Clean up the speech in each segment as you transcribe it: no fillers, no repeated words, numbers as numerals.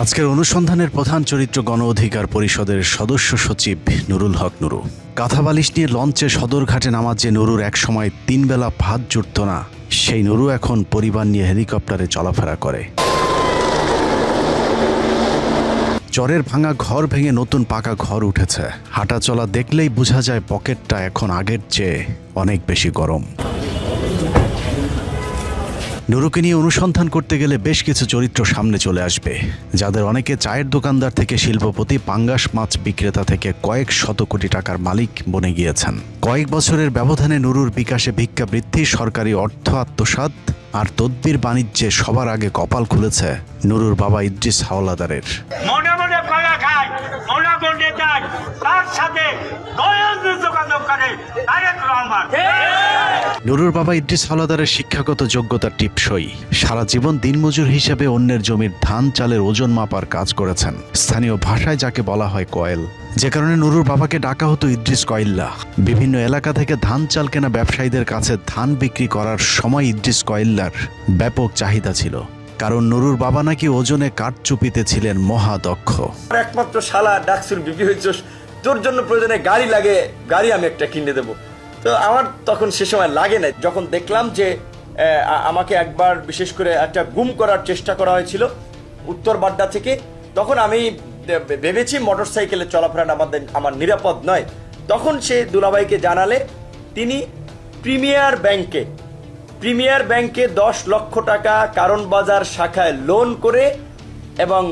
আজকের অনুসন্ধানের প্রধান চরিত্র গণ অধিকার পরিষদের সদস্য সচিব নুরুল হক নুরু। কাঁথা বালিশ নিয়ে লঞ্চে সদরঘাটে নামার যে নুরুর একসময় 3 বেলা ভাত জুটত না, সেই নুরু এখন পরিবার নিয়ে হেলিকপ্টারে চলাফেরা করে। চরের ভাঙা ঘর ভেঙে নতুন পাকা ঘর উঠেছে। হাঁটা চলা দেখলেই বোঝা যায় পকেটটা এখন আগের চেয়ে অনেক বেশি গরম। নুরুকে নিয়ে অনুসন্ধান করতে গেলে বেশ কিছু চরিত্র সামনে চলে আসবে, যাদের অনেকে চায়ের দোকানদার থেকে শিল্পপতি, পাঙ্গাস মাছ বিক্রেতা থেকে কয়েক শত কোটি টাকার মালিক বনে গিয়েছেন। কয়েক বছরের ব্যবধানে নুরুর বিকাশে ভিক্ষা বৃদ্ধি, সরকারি অর্থ আত্মসাৎ আর তদ্বির বাণিজ্যে সবার আগে কপাল খুলেছে নুরুর বাবা ইদ্রিস হাওলাদারের। মনে মনে কলা খায়, মনে মনে যায়, তার সাথে যোগাযোগ করে তারেক রহমান। নুরুর বাবা ইদ্রিস হাওলাদারের শিক্ষাগত যোগ্যতা টিপসই। সারা জীবন দিনমজুর হিসেবে অন্যের জমির ধান চালের ওজন মাপার কাজ করেছেন, স্থানীয় ভাষায় যাকে বলা হয় কয়েল, যে কারণে নুরুর বাবাকে ডাকা হতো ইদ্রিস কয়েল্লা। বিভিন্ন এলাকা থেকে ধান চাল কেনা ব্যবসায়ীদের কাছে ধান বিক্রি করার সময় ইদ্রিস কয়েল্লার ব্যাপক চাহিদা ছিল, কারণ নুরুর বাবা নাকি ওজনে কাঠচুপিতে ছিলেন মহাদক্ষ। একমাত্র শালা ডাকসুর বিপি হয়েছে, তোর জন্য প্রয়োজনে গাড়ি লাগে, গাড়ি আমি একটা কিনে দেবো। তো আমার তখন সে সময় লাগে না। যখন দেখলাম যে আমাকে একবার বিশেষ করে একটা গুম করার চেষ্টা করা হয়েছিল উত্তর বাড্ডা থেকে, তখন আমি ভেবেছি মোটরসাইকেলে চলাফেরা আমার নিরাপদ নয়। তখন সে দুলাভাইকে জানালে তিনি প্রিমিয়ার ব্যাংকে 10 লক্ষ টাকা কারণ বাজার শাখায় লোন করে এবং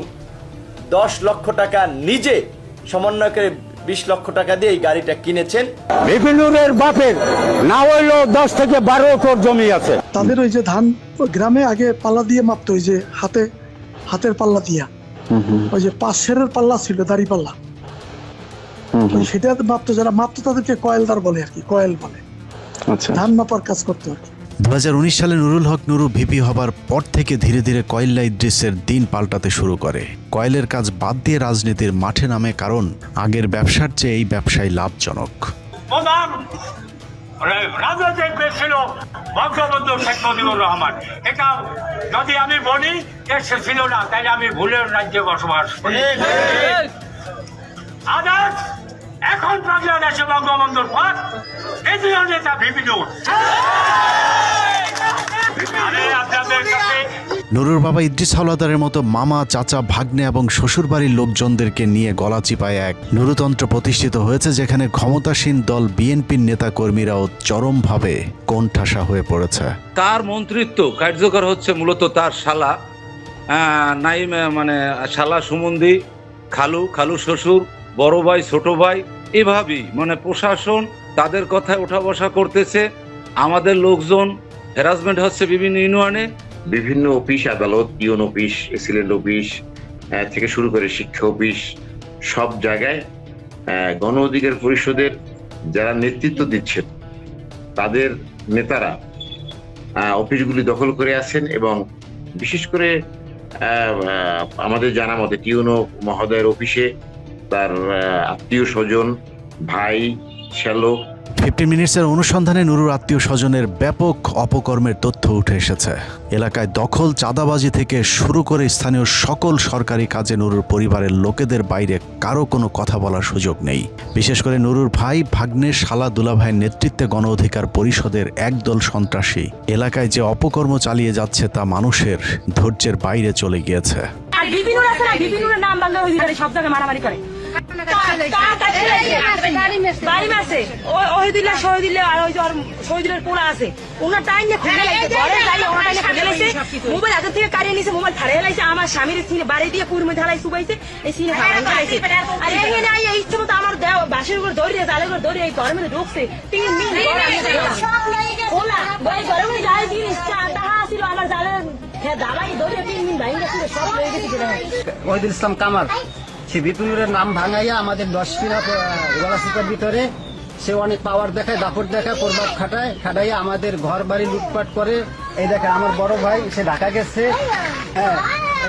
10 লক্ষ টাকা নিজে সমন্বয় করে 20 লক্ষ টাকা দিয়ে এই গাড়িটা কিনেছেন। বিপিনুরের বাপের না হইলো 10 থেকে 12 একর জমি আছে। তাদের ওই যে ধান গ্রামে আগে পাল্লা দিয়ে মাপতো, ওই যে হাতের পাল্লা দিয়া, ওই যে 5 সেরের পাল্লা ছিল, দাড়ি পাল্লা, সেটা মাপতো। যারা মাপতো তাদেরকে কয়েলদার বলে আর কি, কয়েল বলে। ধান মাপার কাজ করতো আর কি। 2019 সালে নুরুল হক নুরু ভিপি হবার পর থেকে ধীরে ধীরে কয়েল্লা ইদ্রিসের দিন পাল্টাতে শুরু করে। কয়েলের কাজ বাদ দিয়ে রাজনীতির মাঠে নামে, কারণ আগের ব্যবসার চেয়ে এই ব্যবসায় লাভজনক। রাজনৈতিক ছিল বঙ্গবন্ধু শেখ মুজিবুর রহমান। এটা যদি আমি বলি সে ছিল না, তাইলে আমি ভুলের রাজ্যে বসবাস করি। আদার এখন বাংলাদেশে বঙ্গবন্ধুর পর কেন্দ্রীয় নেতা বিপিনুর। নুরুর বাবা ইদ্রিস হাওলাদারের মতো মামা, চাচা, ভাগ্নে এবং শ্বশুরবাড়ির লোকজনদেরকে নিয়ে গলা চিপায় এক নুরুতন্ত্র প্রতিষ্ঠিত হয়েছে, যেখানে ক্ষমতাসীন দল বিএনপির নেতা কর্মীরাও চরমভাবে কোণঠাসা হয়ে পড়েছে। তার মন্ত্রিত্ব কার্যকর হচ্ছে মূলত তার শালা নাইম, মানে শালা সুমন্দি, খালু শ্বশুর, বড় ভাই, ছোট ভাই, এভাবেই মানে প্রশাসন তাদের কথায় ওঠা বসা করতেছে। আমাদের লোকজন হ্যারাসমেন্ট হচ্ছে বিভিন্ন ইউনিয়নে, বিভিন্ন অফিস আদালত, ইউন অফিস, এসিলেন্ট অফিস থেকে শুরু করে শিক্ষা অফিস, সব জায়গায় গণ অধিকার পরিষদের যারা নেতৃত্ব দিচ্ছেন তাদের নেতারা অফিসগুলি দখল করে আছেন। এবং বিশেষ করে আমাদের জানা মতে টিউনো মহোদয়ের অফিসে তার আত্মীয় স্বজন, ভাই, শ্যালো। 15 মিনিটসের অনুসন্ধানে নুরুর আত্মীয় স্বজনের ব্যাপক অপকর্মের তথ্য উঠে এসেছে। এলাকায় দখল, চাঁদাবাজি থেকে শুরু করে স্থানীয় সকল সরকারি কাজে নুরুর পরিবারের লোকেদের বাইরে কারো কোনো কথা বলার সুযোগ নেই। বিশেষ করে নুরুর ভাই, ভাগ্নে, শালা, দুলাভাইয়ের নেতৃত্বে গণ অধিকার পরিষদের একদল সন্ত্রাসী এলাকায় যে অপকর্ম চালিয়ে যাচ্ছে তা মানুষের ধৈর্যের বাইরে চলে গিয়েছে। নাম বাংলা অধিকারী সব জায়গায় মারামারি করে। আমার স্বামীর বাড়ি দিয়ে পুরমে ঢালাই শুকাইছে, আমার বাসের উপর দৌড়িয়ে জালের উপর দৌড়িয়ে এই গরমে ঢুকছে। 3 দিন ছিল আমার জালের দাবাই দৌড়িয়ে 3 দিন ভাই গেছিল, সব হয়ে গেছে। ওহিদুল ইসলাম কামাল সে বিপিনুরের নাম ভাঙাইয়া আমাদের 10 কিনা গলাচিপার ভিতরে সে অনেক পাওয়ার দেখায়, দাপট দেখায়, প্রভাব খাটাইয়া আমাদের ঘর বাড়ি লুটপাট করে। এই দেখে আমার বড় ভাই সে ঢাকা গেছে, হ্যাঁ,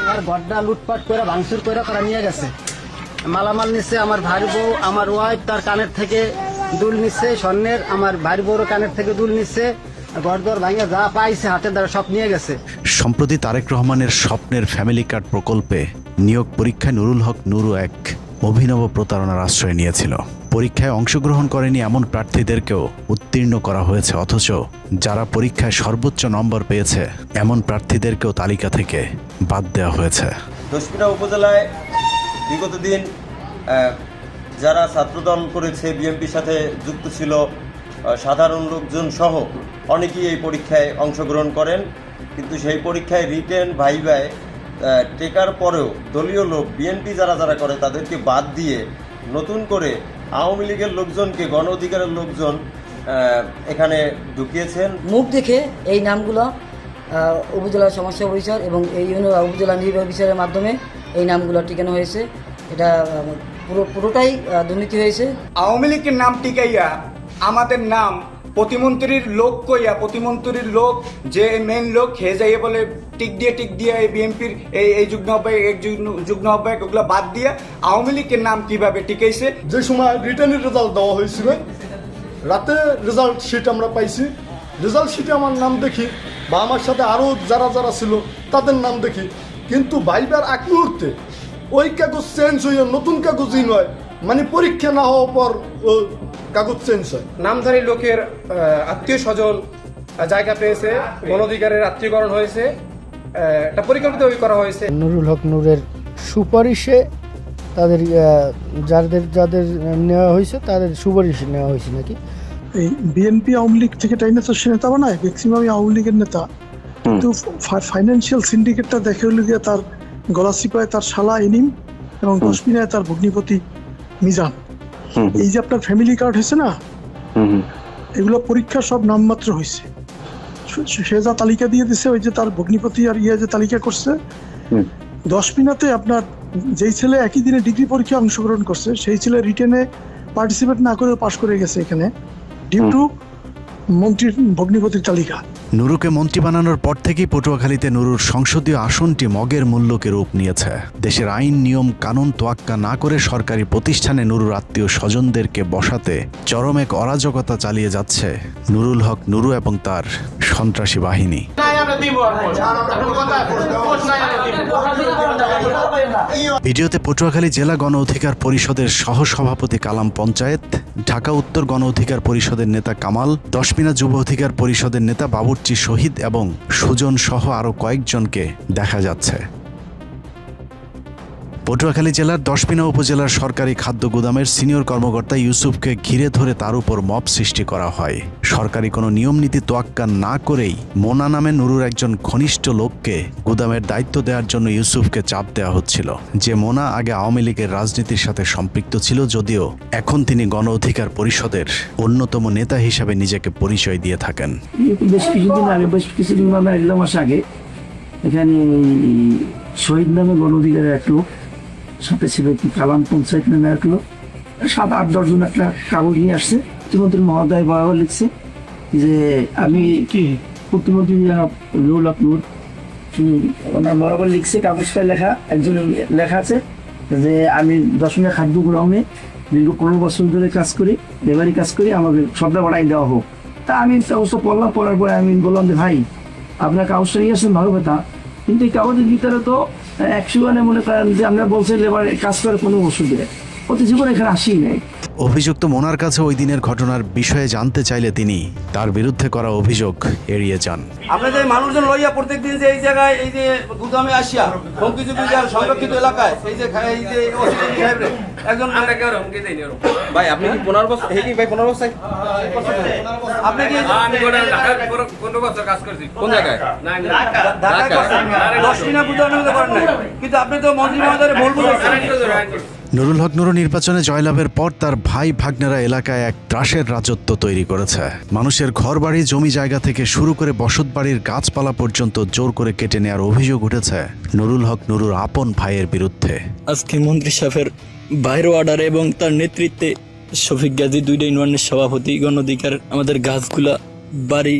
আমার ঘরটা লুটপাট করে ভাঙচুর করে তারা নিয়ে গেছে। মালামাল নিচ্ছে, আমার ভাই বউ, আমার ওয়াইফ তার কানের থেকে দুল নিচ্ছে স্বর্ণের, আমার ভাই বউর কানের থেকে দুল নিচ্ছে, ঘরদর ভাঙে যা পাইছে হাতের দ্বারা সব নিয়ে গেছে। সম্প্রতি তারেক রহমানের স্বপ্নের ফ্যামিলি কার্ড প্রকল্পে নিয়োগ পরীক্ষায় নুরুল হক নুরু এক অভিনব প্রতারণার আশ্রয় নিয়েছিল। পরীক্ষায় অংশগ্রহণ করেনি এমন প্রার্থীদেরকেও উত্তীর্ণ করা হয়েছে, অথচ যারা পরীক্ষায় সর্বোচ্চ নম্বর পেয়েছে এমন প্রার্থীদেরকেও তালিকা থেকে বাদ দেওয়া হয়েছে। দশমিনা উপজেলায় বিগত দিন যারা ছাত্রদল করেছে, বিএনপির সাথে যুক্ত ছিল, সাধারণ লোকজন সহ অনেকেই এই পরীক্ষায় অংশগ্রহণ করেন, কিন্তু সেই পরীক্ষায় রিটেন ভাইভায় টেকার পরেও দলীয় লোক বিএনপি যারা যারা করে তাদেরকে বাদ দিয়ে নতুন করে আওয়ামী লীগের লোকজনকে, গণ অধিকারের লোকজন এখানে ঢুকিয়েছেন। মুখ দেখে এই নামগুলো উপজেলা সমস্যা পরিচার এবং এই উপজেলা নির্বাহী বিচারের মাধ্যমে এই নামগুলো টিকানো হয়েছে। এটা পুরোটাই দুর্নীতি হয়েছে। আওয়ামী লীগের নাম টিকাইয়া আমাদের নাম প্রতিমন্ত্রীর লোক কইয়া, প্রতিমন্ত্রীর লোক যে মেইন লোক হে যাইয়ে বলে টিক দিয়ে এই বিএনপির এই যুগ্ম আহ্বায়ক ওগুলো বাদ দিয়ে আওয়ামী লীগের নাম কিভাবে টিকাইছে। যে সময় রিটার্নের রেজাল্ট দেওয়া হয়েছিল, রাতে রেজাল্ট শিট আমরা পাইছি। রেজাল্ট শিটে আমার নাম দেখি বা আমার সাথে আরও যারা যারা ছিল তাদের নাম দেখি, কিন্তু ভাইবার এক মুহূর্তে ওই কাগজ চেঞ্জ হয়ে নতুন কাগজই নয়, মানে পরীক্ষা না হওয়ার পর কাগজ চেঞ্জ হয়। নামধারী লোকের আত্মীয় স্বজন জায়গা পেয়েছে, গণ অধিকারের আত্মীয়করণ হয়েছে, এটা পরিকল্পিত করা হয়েছে। নুরুল হক নুরের সুপারিশে তাদের যাদের নেওয়া হয়েছে তাদের সুপারিশে নেওয়া হয়েছে নাকি? এই বিএনপি আওয়ামী লীগ থেকে টাইনে তো সে নেতা বানায়, ম্যাক্সিমামই আওয়ামী লীগের নেতা, কিন্তু ফাইন্যান্সিয়াল সিন্ডিকেটটা দেখে হলো গিয়ে তার গলাচিপায় তার শালা ইনিম এবং দশমিনায় তার ভগ্নিপতি মিজান। এই যে আপনার ফ্যামিলি কার্ড হয়েছে না, এগুলো পরীক্ষা সব নামমাত্র হয়েছে। সে যা তালিকা দিয়ে দিছে, ওই যে তার ভগ্নিপতি আর যে তালিকা করছে, দশমিনাতে আপনার যেই ছেলে একই দিনে ডিগ্রি পরীক্ষায় অংশগ্রহণ করছে সেই ছেলে রিটেনে পার্টিসিপেট না করে পাশ করে গেছে এখানে, ডিউ টু মন্ত্রীর ভগ্নিপতির তালিকা। নুরুকে মন্ত্রী বানানোর পর থেকেই পটুয়াখালীতে নুরুর সংসদীয় আসনটি মগের মূল্যকে রূপ নিয়েছে। দেশের আইন নিয়ম কানুন তোয়াক্কা না করে সরকারি প্রতিষ্ঠানে নুরুর আত্মীয় স্বজনদেরকে বসাতে চরম এক অরাজকতা চালিয়ে যাচ্ছে নুরুল হক নুরু এবং তার সন্ত্রাসী বাহিনী। ভিডিওতে পটুয়াখালী জেলা গণ অধিকার পরিষদের সহসভাপতি কালাম পঞ্চায়েত, ঢাকা উত্তর গণ অধিকার পরিষদের নেতা কামাল, দশমিনা যুব অধিকার পরিষদের নেতা বাবুর্চি শহীদ এবং সুজন সহ আরো কয়েকজনকে দেখা যাচ্ছে। পটুয়াখালী জেলার দশমিনা উপজেলার সরকারি খাদ্য গুদামের সিনিয়র কর্মকর্তা ইউসুফকে ঘিরে ধরে তার উপর মব সৃষ্টি করা হয়। সরকারি কোনো নিয়ম নীতি তোয়াক্কা না করেই মোনা নামে নুরুর একজন ঘনিষ্ঠ লোককে গুদামের দায়িত্ব দেওয়ার জন্য ইউসুফকে চাপ দেওয়া হচ্ছিল। যে মোনা আগে আওয়ামী লীগের রাজনীতির সাথে সম্পৃক্ত ছিল, যদিও এখন তিনি গণ অধিকার পরিষদের অন্যতম নেতা হিসাবে নিজেকে পরিচয় দিয়ে থাকেন। বেশ কিছুদিন আগে এখানে শহীদ নামে গণ অধিকারের এক লোক, সাথে ছিল কালাম পঞ্চায়েত নামে এক লোক, 7-8-10 জন একটা কাগজ নিয়ে আসছে। প্রতিমন্ত্রী মহোদয় বরাবর লিখছে যে আমি কি প্রতিমন্ত্রী নুরুল হক নুর, ওনার বরাবর লিখছে, কাগজটা লেখা, একজন লেখা আছে যে আমি দশমিনা খাদ্য গ্রামে দীর্ঘ 15 বছর ধরে কাজ করি, লেবারি কাজ করি, আমাকে সবটা বাড়াই দেওয়া হোক। তা আমি অবশ্য পড়লাম, পড়ার পরে আমি বললাম যে ভাই আপনার কাগজটা নিয়ে আসছেন ভালো কথা, কিন্তু এই কাগজের ভিতরে তো 100 মনে করেন যে আমরা বলছি লেবার কাজ করে 15 বছর ধরে, প্রতি জীবন এখানে আসি নাই। অভিযুক্ত মোনার কাছে ওই দিনের ঘটনার বিষয়ে জানতে চাইলে তিনি তার বিরুদ্ধে করা অভিযোগ এড়িয়ে যান। আপনাদের মানুষজন লইয়া প্রত্যেকদিন যে এই জায়গায় এই যে গুদামে আসিয়া হুমকি সংরক্ষিত এলাকায় এই যে একজন ভাই আপনি কি 15 বছর ভাই 15 বছর আপনি কি কাজ করছি কোন জায়গায় দশমিনা গুদামে করেন নাই, কিন্তু আপনি তো মন্ত্রী মহোদয়ের ভুল বুঝেছেন। নুরুল হক নুরু নির্বাচনে জয়লাভের পর তার ভাই ভাগ্নেরা এলাকায় এক ত্রাসের রাজত্ব তৈরি করেছে। মানুষের ঘরবাড়ি জমি জায়গা থেকে শুরু করে বসতবাড়ির গাছপালা পর্যন্ত জোর করে কেটে নেওয়ার অভিযোগ উঠেছে নুরুল হক নুরুর আপন ভাইয়ের বিরুদ্ধে। আজকে মন্ত্রী সাহেবের বাইরে অর্ডারে এবং তার নেতৃত্বে শফিক গাজী 2 ইউনিয়নের সভাপতি গণ অধিকার আমাদের গাছগুলা বাড়ি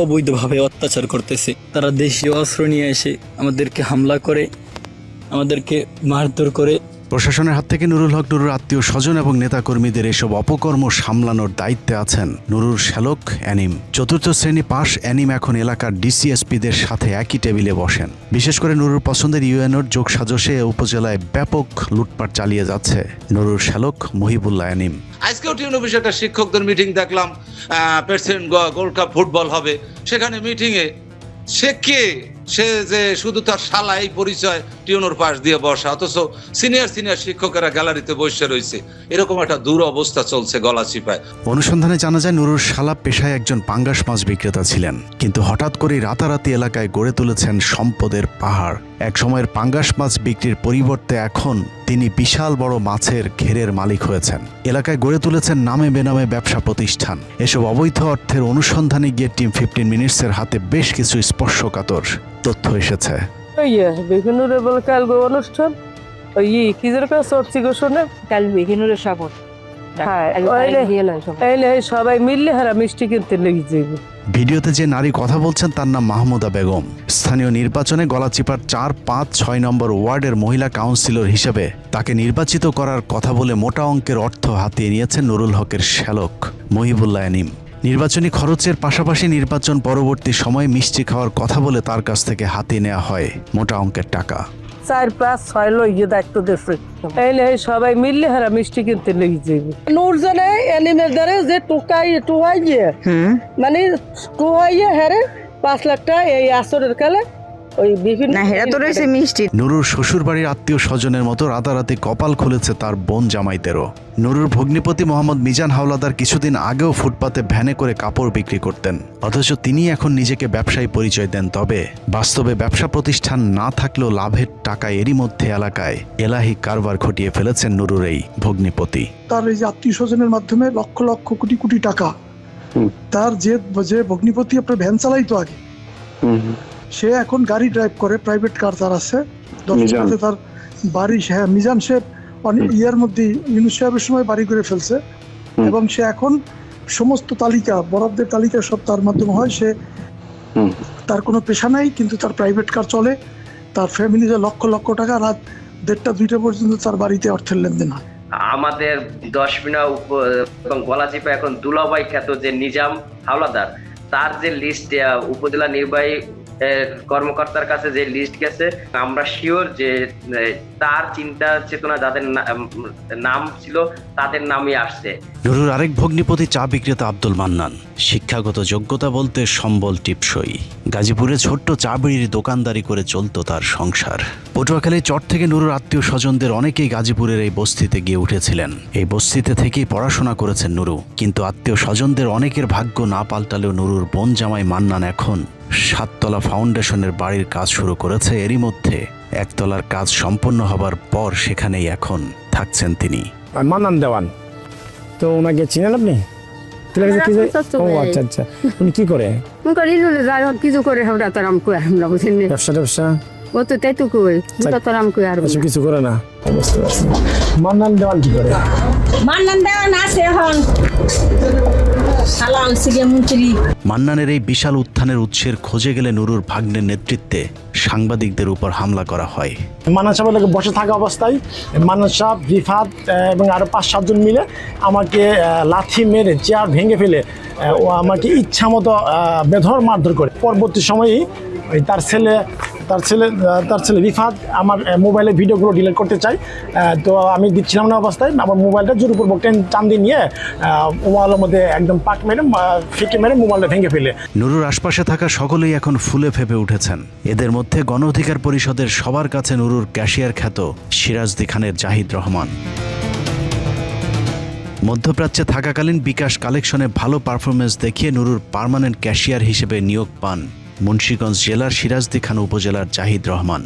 অবৈধভাবে অত্যাচার করতেছে। তারা দেশীয় অস্ত্র নিয়ে এসে আমাদেরকে হামলা করে, আমাদেরকে মারধর করে। প্রশাসনের হাত থেকে নুরুল হক নুরুর আত্মীয় স্বজন এবং নেতাকর্মীদের এসব অপকর্ম সামলানোর দায়িত্বে আছেন নুরুর শ্যালক অ্যানিম। চতুর্থ শ্রেণী পাশ অ্যানিম এখন এলাকার ডিসিএসপিদের সাথে একই টেবিলে বসেন। বিশেষ করে নুরুর পছন্দের ইউএনওর যোগসাজশে উপজেলায় ব্যাপক লুটপাট চালিয়ে যাচ্ছে নুরুর শ্যালক মহিবুল্লাহ অ্যানিম। আজকেও টিউন অফিসে একটা শিক্ষকদের মিটিং দেখলাম, প্রেসিডেন্ট গোল্ড কাপ ফুটবল হবে, সেখানে মিটিংয়ে সে যে শুধু তার শালা এই পরিচয় টিউনোর পাশ দিয়ে বসা, অথচ সিনিয়র শিক্ষকেরা গ্যালারিতে বসে রয়েছে। এরকম একটা দুরবস্থা চলছে গলাচিপায়। অনুসন্ধানে জানা যায় নুরুর শালা পেশায় একজন পাঙ্গাস মাছ বিক্রেতা ছিলেন, কিন্তু হঠাৎ করেই রাতারাতি এলাকায় গড়ে তুলেছেন সম্পদের পাহাড়। এক সময়ের পাঙ্গাস মাছ বিক্রির পরিবর্তে এখন তিনি বিশাল বড় মাছের ঘেরের মালিক হয়েছেন। এলাকায় গড়ে তুলেছেন নামে বেনামে ব্যবসা প্রতিষ্ঠান। এসব অবৈধ অর্থের অনুসন্ধানে গিয়ে টিম 15 মিনিটসের হাতে বেশ কিছু স্পর্শকাতর তথ্য এসেছে। অনুষ্ঠান সবাই মিললে মিষ্টি কিনতে লেগে যাবে। ভিডিওতে যে নারী কথা বলছেন তার নাম মাহমুদা বেগম। স্থানীয় নির্বাচনে গলাচিপার 4, 5, 6 নম্বর ওয়ার্ডের মহিলা কাউন্সিলর হিসেবে তাকে নির্বাচিত করার কথা বলে মোটা অঙ্কের অর্থ হাতিয়ে নিয়েছেন নুরুল হকের শ্যালক মহিবুল্লাহ অ্যানিম। নির্বাচনী খরচের পাশাপাশি নির্বাচন পরবর্তী সময়ে মিষ্টি খাওয়ার কথা বলে তার কাছ থেকে হাতিয়ে নেওয়া হয় মোটা অঙ্কের টাকা। 4, 5, 6 লইয়ে দায়িত্ব দিচ্ছে। সবাই মিললে মিষ্টি কিনতে লেগে যাবে। নূরজনে অ্যানিমের দ্বারা যে টুকাইয়ে মানে টুকাইয়ে 5 লাখ টাকা এই আসরের কালে নুরুর শ্বশুর বাড়ির আত্মীয় স্বজনের মতো রাতারাতি কপাল খুলেছে তার বোন জামাইদেরও। নুরুর ভগ্নিপতি মোহাম্মদ মিজান হাওলাদার কিছুদিন আগেও ফুটপাতে ভ্যানে করে কাপড় বিক্রি করতেন, অথচ তিনি এখন নিজেকে ব্যবসায়ী পরিচয় দেন। তবে বাস্তবে ব্যবসা প্রতিষ্ঠান না থাকলেও লাভের টাকা এরই মধ্যে এলাকায় এলাহি কারবার ঘটিয়ে ফেলেছেন নুরুর এই ভগ্নিপতি। তার এই যে আত্মীয় স্বজনের মাধ্যমে লক্ষ লক্ষ কোটি কোটি টাকা, তার যে ভগ্নিপতি আপনার ভ্যান চালাইতো আগে, সে এখন গাড়ি ড্রাইভ করে, প্রাইভেট কার তার আছে। তার বাড়ি মিজান সে অনেক ইয়ার মধ্যে ইউনুস সাহেবের সময় বাড়ি করে ফেলছে এবং সে এখন সমস্ত তালিকা, বরাদ্দের তালিকা সব তার মাধ্যমে হয়। সে তার কোনো পেশা নাই, কিন্তু তার প্রাইভেট কার চলে। তার ফ্যামিলিতে লক্ষ লক্ষ টাকা রাত 1টা 2টা পর্যন্ত তার বাড়িতে অর্থের লেনদেন হয়। আমাদের 10 মিনা এবং গলাচিপা এখন দুলাভাই খ্যাত যে নিজাম হাওলাদার, তার যে লিস্ট উপজেলা নির্বাহী কর্মকর্তার কাছে যে লিস্ট গেছে, আমরা শিওর যে তার চিন্তা চেতনা যাদের নাম ছিল তাদের নামই আসছে। নুরুর আরেক ভগ্নিপতি চা বিক্রেতা আব্দুল মান্নান। শিক্ষাগত যোগ্যতা বলতে সম্বল টিপসই। গাজীপুরে ছোট্ট চা বিড়ির দোকানদারি করে চলত তার সংসার। পটুয়াখালী চর থেকে নুরুর আত্মীয় স্বজনদের অনেকেই গাজীপুরের এই বস্তিতে গিয়ে উঠেছিলেন। এই বস্তিতে থেকেই পড়াশোনা করেছেন নুরু, কিন্তু আত্মীয় স্বজনদের অনেকের ভাগ্য না পাল্টালেও নুরুর বোন জামাই মান্নান এখন 7 তলা ফাউন্ডেশনের বাড়ির কাজ শুরু করেছে। এরই মধ্যে 1 তলার কাজ সম্পন্ন হবার পর সেখানেই এখন থাকছেন তিনি। মান্নান দেওয়ান, তো ওনাকে চিনেন আপনি? আচ্ছা, উনি কি করে? কিছু করে ব্যবসা ও তো তাই তো কই আর কিছু করে না। মান্নান দেওয়ান কি করে? মান্নান দেওয়ান আছে এখন মান্নানের এই বিশাল উত্থানের উৎসের খোঁজে গেলে নুরুর ভাগ্নের নেতৃত্বে সাংবাদিকদের উপর হামলা করা হয়। মান্নান সাহেবের বসে থাকা অবস্থায় মান্নান সাহেব, রিফাত এবং আরো 5-7 জন মিলে আমাকে লাথি মেরে চেয়ার ভেঙে ফেলে ও আমাকে ইচ্ছা মতো বেধড় মারধর করে। পরবর্তী সময়ে তার ছেলে রিফাত আমার মোবাইলে ভিডিওগুলো ডিলিট করতে চাই, তো আমি দিচ্ছিলাম না অবস্থায় আমার মোবাইলটা জোরপূর্বক টান দিয়ে নিয়ে মোবাইলের মধ্যে একদম পাক মেরে ফিকে মেরে মোবাইলটা ভেঙে ফেলে। নুরুর আশপাশে থাকা সকলেই এখন ফুলে ফেপে উঠেছেন। এদের মধ্যে গণ অধিকার পরিষদের সবার কাছে নুরুর ক্যাশিয়ার খ্যাত সিরাজদি খানের জাহিদ রহমান। মধ্যপ্রাচ্যে থাকাকালীন বিকাশ কালেকশনে ভালো পারফরমেন্স দেখিয়ে নুরুর পার্মানেন্ট ক্যাশিয়ার হিসেবে নিয়োগ পান মুন্সিগঞ্জ জেলার সিরাজদি খান উপজেলার জাহিদ রহমান।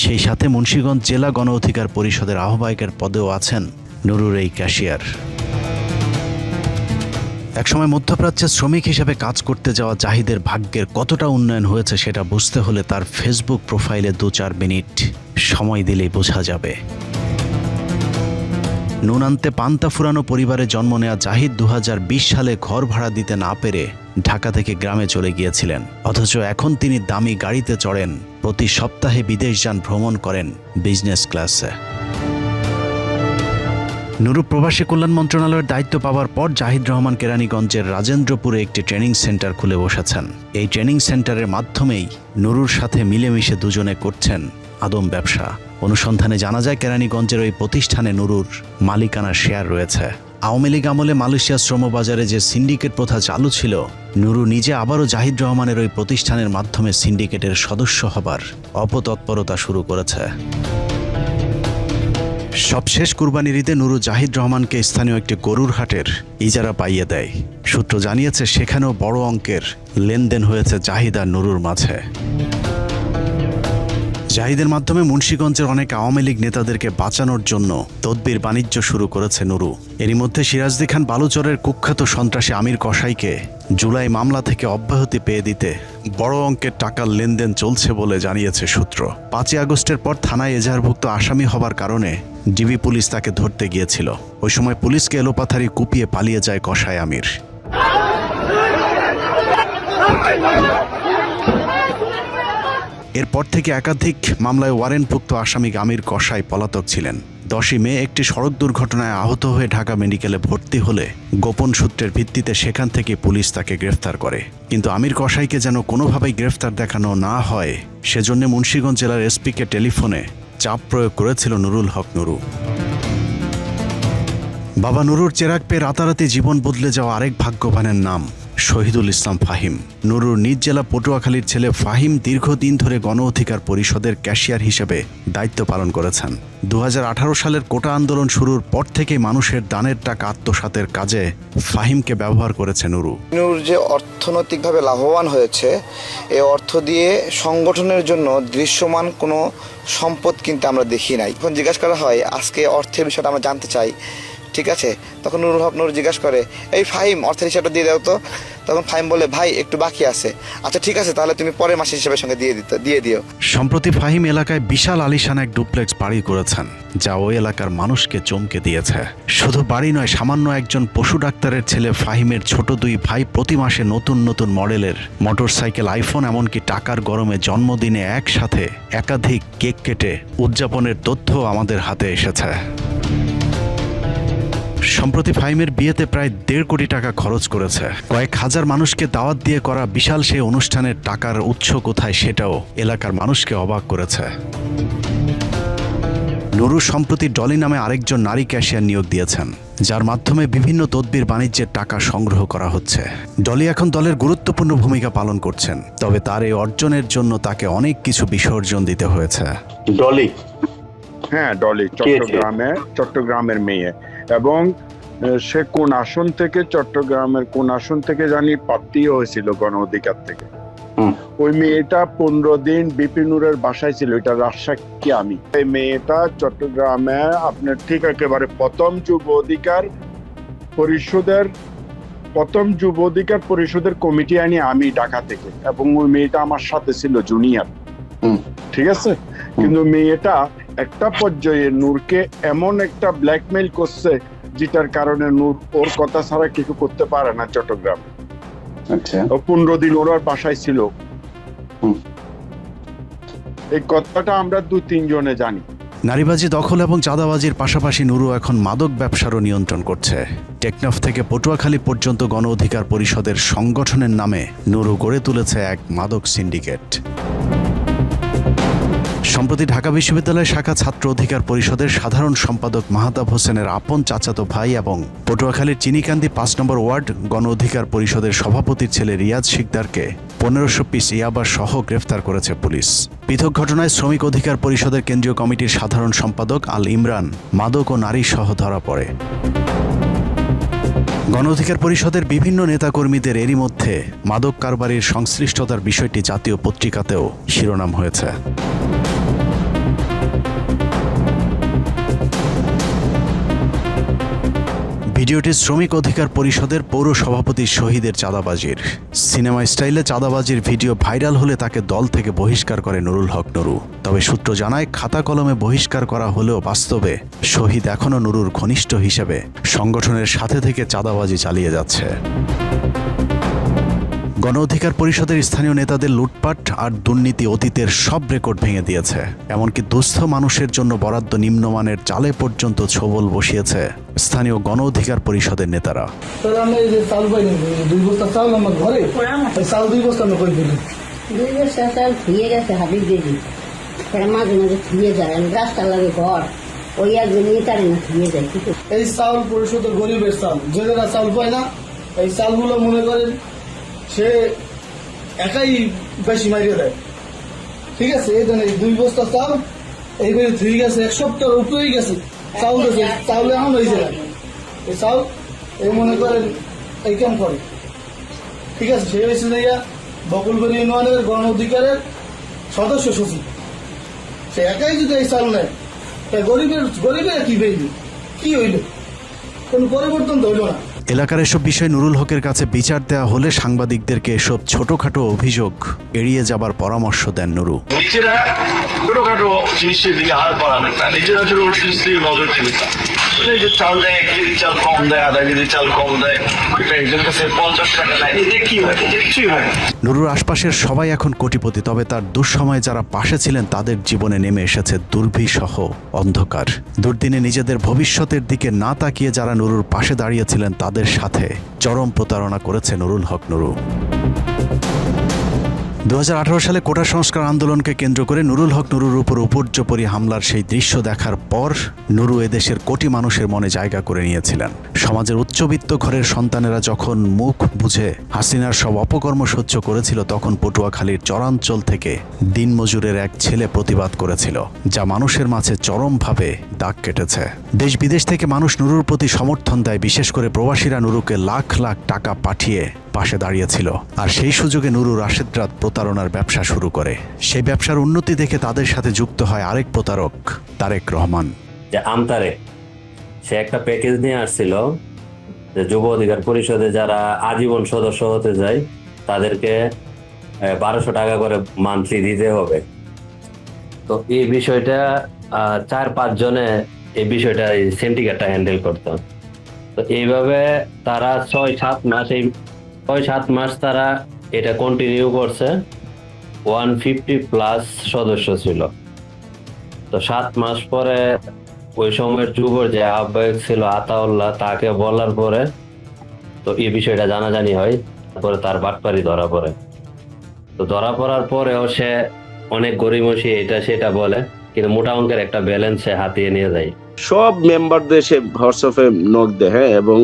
সেই সাথে মুন্সিগঞ্জ জেলা গণ অধিকার পরিষদের আহ্বায়কের পদেও আছেন নুরুর এই ক্যাশিয়ার। একসময় মধ্যপ্রাচ্যে শ্রমিক হিসেবে কাজ করতে যাওয়া জাহিদের ভাগ্যের কতটা উন্নয়ন হয়েছে সেটা বুঝতে হলে তার ফেসবুক প্রোফাইলে 2-4 মিনিট সময় দিলেই বোঝা যাবে। নুন আনতে পান্তা ফুরানো পরিবারে জন্ম নেওয়া জাহিদ 2020 সালে ঘর ভাড়া দিতে না পেরে ঢাকা থেকে গ্রামে চলে গিয়েছিলেন, অথচ এখন তিনি দামি গাড়িতে চড়েন, প্রতি সপ্তাহে বিদেশ যান, ভ্রমণ করেন বিজনেস ক্লাসে। নুরু প্রবাসী কল্যাণ মন্ত্রণালয়ের দায়িত্ব পাওয়ার পর জাহিদ রহমান কেরানীগঞ্জের রাজেন্দ্রপুরে একটি ট্রেনিং সেন্টার খুলে বসেছেন। এই ট্রেনিং সেন্টারের মাধ্যমেই নুরুর সাথে মিলেমিশে দুজনে করছেন আদম ব্যবসা। অনুসন্ধানে জানা যায় কেরানীগঞ্জের ওই প্রতিষ্ঠানে নুরুর মালিকানার শেয়ার রয়েছে। আওয়ামী লীগ আমলে মালয়েশিয়া শ্রমবাজারে যে সিন্ডিকেট প্রথা চালু ছিল, নুরু নিজে আবারও জাহিদ রহমানের ওই প্রতিষ্ঠানের মাধ্যমে সিন্ডিকেটের সদস্য হবার অপতৎপরতা শুরু করেছে। সবশেষ কুরবানির ঈদে নুরু জাহিদ রহমানকে স্থানীয় একটি গরুর হাটের ইজারা পাইয়ে দেয়। সূত্র জানিয়েছে সেখানেও বড় অঙ্কের লেনদেন হয়েছে জাহিদ আর নুরুর মাঝে। জাহিদের মাধ্যমে মুন্সিগঞ্জের অনেক আওয়ামী লীগ নেতাদেরকে বাঁচানোর জন্য তদবির বাণিজ্য শুরু করেছে নুরু। এরই মধ্যে সিরাজদি খান বালুচরের কুখ্যাত সন্ত্রাসী আমির কসাইকে জুলাই মামলা থেকে অব্যাহতি পেয়ে দিতে বড় অঙ্কের টাকার লেনদেন চলছে বলে জানিয়েছে সূত্র। 5ই আগস্টের পর থানায় এজাহারভুক্ত আসামি হবার কারণে ডিবি পুলিশ তাকে ধরতে গিয়েছিল। ওই সময় পুলিশকে এলোপাথারি কুপিয়ে পালিয়ে যায় কসাই আমির। এরপর থেকে একাধিক মামলায় ওয়ারেন্টভুক্ত আসামি আমির কসাই পলাতক ছিলেন। 10ই মে একটি সড়ক দুর্ঘটনায় আহত হয়ে ঢাকা মেডিকেলে ভর্তি হলে গোপন সূত্রের ভিত্তিতে সেখান থেকে পুলিশ তাকে গ্রেফতার করে। কিন্তু আমির কসাইকে যেন কোনোভাবেই গ্রেফতার দেখানো না হয় সেজন্য মুন্সিগঞ্জ জেলার এসপিকে টেলিফোনে চাপ প্রয়োগ করেছিল নুরুল হক নুরু। বাবা নুরুর চেরাগ পেয়ে রাতারাতি জীবন বদলে যাওয়া আরেক ভাগ্যবানের নাম শহীদুল ইসলাম ফাহিম। নুরুর নিজ জেলা পটুয়াখালীর ছেলে ফাহিম দীর্ঘদিন ধরে গণ অধিকার পরিষদের ক্যাশিয়ার হিসেবে দায়িত্ব পালন করেছেন। 2018 সালের কোটা আন্দোলন শুরুর পর থেকে মানুষের দানের টাকা আত্মসাতের কাজে ফাহিমকে ব্যবহার করেছে নুরু। নুর যে অর্থনৈতিকভাবে লাভবান হয়েছে, এই অর্থ দিয়ে সংগঠনের জন্য দৃশ্যমান কোনো সম্পদ কিন্তু আমরা দেখি নাই। যখন জিজ্ঞাসা করা হয় আজকে অর্থের বিষয়টা আমরা জানতে চাই, ঠিক আছে, তখন নুরুল হক নুর জিজ্ঞাসা করে এই ফাহিম অর্থের হিসাবটা দিয়ে দাও তো। তখন ফাহিম বলে ভাই একটু বাকি আছে। আচ্ছা ঠিক আছে, তাহলে তুমি পরের মাসের হিসাবের সঙ্গে দিয়ে দিও। সম্প্রতি ফাহিম এলাকায় বিশাল আলিশান এক ডুপ্লেক্স বাড়ি করেছেন, যা ওই এলাকার মানুষকে চমকে দিয়েছে। শুধু বাড়ি নয়, সামান্য একজন পশু ডাক্তারের ছেলে ফাহিমের ছোট 2 ভাই প্রতি মাসে নতুন নতুন মডেলের মোটরসাইকেল, আইফোন, এমনকি টাকার গরমে জন্মদিনে একসাথে একাধিক কেক কেটে উদযাপনের তথ্য আমাদের হাতে এসেছে। সম্প্রতি ফাহিমের বিয়েতে প্রায় 1.5 কোটি টাকা খরচ করেছে। কয়েক হাজার মানুষকে দাওয়াত দিয়ে করা বিশাল সেই অনুষ্ঠানের টাকার উৎস কোথায় সেটাও এলাকার মানুষকে অবাক করেছে। নুরু সম্প্রতি ডলি নামে আরেকজন নারী ক্যাশিয়ার নিয়োগ দিয়েছেন, যার মাধ্যমে বিভিন্ন তদবির বাণিজ্যের টাকা সংগ্রহ করা হচ্ছে। ডলি এখন দলের গুরুত্বপূর্ণ ভূমিকা পালন করছেন, তবে তার এই অর্জনের জন্য তাকে অনেক কিছু বিসর্জন দিতে হয়েছে। ডলি, হ্যাঁ ডলি চট্টগ্রামের মেয়ে, এবং সে কোন আসন থেকে, চট্টগ্রামের কোন আসন থেকে জানি প্রার্থী হয়েছিল গণ অধিকার থেকে। ওই মেয়েটা 15 দিন বিপিনুরের বাসায় ছিল, এটা রাজসাক্ষী আমি। এই মেয়েটা চট্টগ্রামে আপনার ঠিক একেবারে প্রথম যুব অধিকার পরিষদের কমিটি আনি আমি ঢাকা থেকে, এবং ওই মেয়েটা আমার সাথে ছিল জুনিয়র, ঠিক আছে। কিন্তু মেয়েটা একটা পর্যায়ে নূরকে এমন একটা ব্ল্যাকমেইল করছে যেটার কারণে নূর ওর কথা ছাড়া কিছু করতে পারে না চট্টগ্রাম। 15 দিন ওর বাসায় ছিল। এই কথাটা আমরা 2-3 জনে জানি। নারীবাজি, দখল এবং চাঁদাবাজির পাশাপাশি নুরু এখন মাদক ব্যবসারও নিয়ন্ত্রণ করছে। টেকনাফ থেকে পটুয়াখালী পর্যন্ত গণ অধিকার পরিষদের সংগঠনের নামে নুরু গড়ে তুলেছে এক মাদক সিন্ডিকেট। সম্প্রতি ঢাকা বিশ্ববিদ্যালয় শাখা ছাত্র অধিকার পরিষদের সাধারণ সম্পাদক মাহতাব হোসেনের আপন চাচাতো ভাই এবং পটুয়াখালীর চিনিকান্দি 5 নম্বর ওয়ার্ড গণ অধিকার পরিষদের সভাপতির ছেলে রিয়াজ শিকদারকে 1500 পিস ইয়াবা সহ গ্রেফতার করেছে পুলিশ। পৃথক ঘটনায় শ্রমিক অধিকার পরিষদের কেন্দ্রীয় কমিটির সাধারণ সম্পাদক আল ইমরান মাদক ও নারী সহ ধরা পড়ে। গণ অধিকার পরিষদের বিভিন্ন নেতাকর্মীদের এরই মধ্যে মাদক কারবারির সংশ্লিষ্টতার বিষয়টি জাতীয় পত্রিকাতেও শিরোনাম হয়েছে। ভিডিওটি শ্রমিক অধিকার পরিষদের পৌর সভাপতি শহীদের চাঁদাবাজির। সিনেমা স্টাইলে চাঁদাবাজির ভিডিও ভাইরাল হলে তাকে দল থেকে বহিষ্কার করে নুরুল হক নুরু। তবে সূত্র জানায় খাতা কলমে বহিষ্কার করা হলেও বাস্তবে শহীদ এখনও নুরুর ঘনিষ্ঠ হিসেবে সংগঠনের সাথে থেকে চাঁদাবাজি চালিয়ে যাচ্ছে। গণ অধিকার পরিষদের স্থানীয় নেতাদের লুটপাট আর দুর্নীতি অতীতের সব রেকর্ড ভেঙে দিয়েছে। এমনকি দুস্থ মানুষের জন্য বরাদ্দ নিম্নমানের চালে পর্যন্ত ছোবল বসিয়েছে স্থানীয় গণ অধিকার পরিষদের নেতারা। আমি এই যে চাল পাইনি, 2 বস্তা চাল আমার ঘরে, চাল 2 বস্তা আমি কই দিলি। 2 বস্তা চাল ধুয়ে গেছে হাবিব দিদি, মাঝে মাঝে ধুয়ে যায়, রাস্তা লাগে ঘর, ওই একজন তারে না ধুয়ে যায়। এই চাল পরিষদের গরিবের চাল, যারা চাল পায় না, এই চালগুলো মনে করেন সে একাই বেশি মারিয়ে দেয়। ঠিক আছে, এই দেন এই 2 বস্তা চাল এইভাবে ধুয়ে গেছে, 1 সপ্তাহ উপরেই গেছে চাউল গেছে, চাউলে এখন হয়েছে এই চাউল এই মনে করেন এই কাম করে। ঠিক আছে, সে হয়েছে যাইয়া বকুলবাড়ি ইউনিয়নের গণ অধিকারের সদস্য সচিব, সে একাই যদি এই চাল নেয় তাই গরিবের কি পেইল, কি হইল, কোন পরিবর্তন তো হইল না। এলাকার এসব বিষয়ে নুরুল হকের কাছে বিচার দেওয়া হলে সাংবাদিকদেরকে এসব ছোটখাটো অভিযোগ এড়িয়ে যাবার পরামর্শ দেন নুরু। নিজেরা ছোটখাটো জিনিসের দিকে হাত বাড়াবেন না, নিজেরা ছোট নজর দিবেন না। এই যে চাল দেয়, 1 কেজি চাল কম দেয়, আধা কেজি চাল কম দেয়, একজন কাছে 50 টাকা নেয়, এতে কি হয়? কিছুই হয় না। নুরুর আশপাশের সবাই এখন কোটিপতি, তবে তার দুঃসময়ে যারা পাশে ছিলেন তাদের জীবনে নেমে এসেছে দুর্বিষহ অন্ধকার। দুর্দিনে নিজেদের ভবিষ্যতের দিকে না তাকিয়ে যারা নুরুর পাশে দাঁড়িয়েছিলেন তাদের সাথে চরম প্রতারণা করেছে নুরুল হক নুরু। 2018 সালে কোটা সংস্কার আন্দোলনকে কেন্দ্র করে নুরুল হক নুরুর উপর উপর্যুপরি হামলার সেই দৃশ্য দেখার পর নুরু এদেশের কোটি মানুষের মনে জায়গা করে নিয়েছিলেন। সমাজের উচ্চবিত্ত ঘরের সন্তানেরা যখন মুখ বুঝে হাসিনার সব অপকর্ম সহ্য করেছিল, তখন পটুয়াখালীর চরাঞ্চল থেকে দিনমজুরের এক ছেলে প্রতিবাদ করেছিল, যা মানুষের মাঝে চরমভাবে দাগ কেটেছে। দেশ বিদেশ থেকে মানুষ নুরুর প্রতি সমর্থন দেয়, বিশেষ করে প্রবাসীরা নুরুকে লাখ লাখ টাকা পাঠিয়ে পাশে দাঁড়িয়েছিল। আর সেই সুযোগে নুরু রাশেদ রাত প্রতারণার ব্যবসা শুরু করে। সেই ব্যবসার উন্নতি দেখে তাদের সাথে যুক্ত হয় আরেক প্রতারক, তারেক রহমান। যে আমতারেক, সে একটা প্যাকেজ নিয়ে আসছিল যে যুব অধিকার পরিষদে যারা আজীবন সদস্য হতে যায় তাদেরকে 1200 টাকা করে মান্থলি দিতে হবে। তো এই বিষয়টা 4-5 জনে এই বিষয়টা সিন্ডিকেটটা হ্যান্ডেল করতো। তো এইভাবে তারা 6-7 মাস তারা এটা কন্টিনিউ করছে। 150+ সদস্য ছিল। তো 7 মাস পরে ওই সময়ের যুবর যে আহ্বায়ক ছিল আতাউল্লাহ, তাকে বলার পরে তো এই বিষয়টা জানাজানি হয়। তারপরে তার বাটপারি ধরা পড়ে। তো ধরা পড়ার পরেও সে অনেক গরিমসি এটা সেটা বলে, কিন্তু মোটা অঙ্কের একটা ব্যালেন্স সে হাতিয়ে নিয়ে যায়। সব মেম্বারদের সে হোয়াটসঅ্যাপে নক দেয়, হ্যাঁ, এবং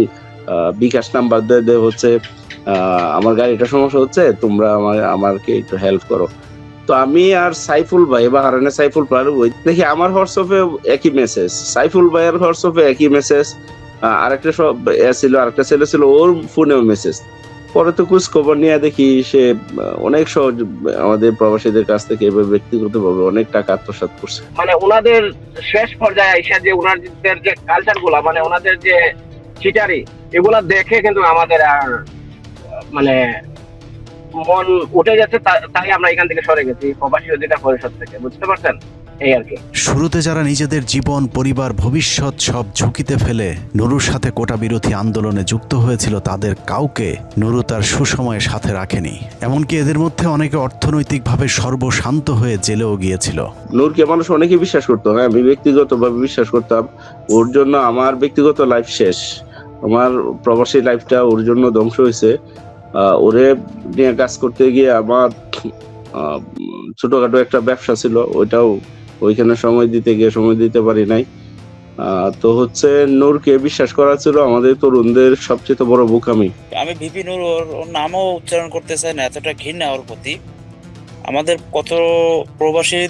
বিকাশ নাম্বার দেয় হচ্ছে আমার গাড়িটা সমস্যা হচ্ছে, তোমরা আমাকে একটু হেল্প করো। তো আমি আর সাইফুল ভাই বা হারানে সাইফুল ভাই দেখি আমার হোয়াটসঅ্যাপে একই মেসেজ, সাইফুল ভাইয়ের হোয়াটসঅ্যাপে একই মেসেজ, আরেকটা সব ছিল, আরেকটা ছেলে ছিল ওর ফোনেও মেসেজ। পরে তো খোঁজ খবর নিয়ে দেখি সে অনেক সহজ আমাদের প্রবাসীদের কাছ থেকে এভাবে ব্যক্তিগতভাবে অনেক টাকা আত্মসাৎ করছে। মানে ওনাদের শেষ পর্যায়ে এসে যে ওনাদের যে কালচার গুলা, মানে ওনাদের যে চিটারি, এগুলা দেখে কিন্তু আমাদের আর মানে মন উঠে যাচ্ছে, তাই আমরা এখান থেকে সরে গেছি প্রবাসী অধিকার পরিষদ থেকে, বুঝতে পারছেন? এই আর কি। শুরুতে যারা নিজেদের জীবন, পরিবার, ভবিষ্যৎ সব ঝুঁকিতে ফেলে নুরুর সাথে কোটা বিরোধী আন্দোলনে যুক্ত হয়েছিল, তাদের কাউকে নুরু তার সুসময়ে সাথে রাখেনি। এমনকি এদের মধ্যে অনেকে অর্থনৈতিকভাবে সর্বশান্ত হয়ে জেলেও গিয়েছিল। নূরকে মানুষ অনেকে বিশ্বাস করতো, হ্যাঁ, আমি ব্যক্তিগতভাবে বিশ্বাস করতাম। ওর জন্য আমার ব্যক্তিগত লাইফ শেষ, আমার প্রবাসী লাইফটা ওর জন্য ধ্বংস হয়েছে। ওরে নিয়ে কাজ করতে গিয়ে আমার ছোটখাটো একটা ব্যবসা ছিল, ওইটাও ওইখানে সময় দিতে পারি নাই। তো হচ্ছে নূরকে বিশ্বাস করা ছিল আমাদের তরুণদের সবচেয়ে বড় বোকামি। আমি ভিপি নূর, ওর নামও উচ্চারণ করতে চাই না, এতটা ঘৃণা ওর প্রতি। আমাদের কত প্রবাসী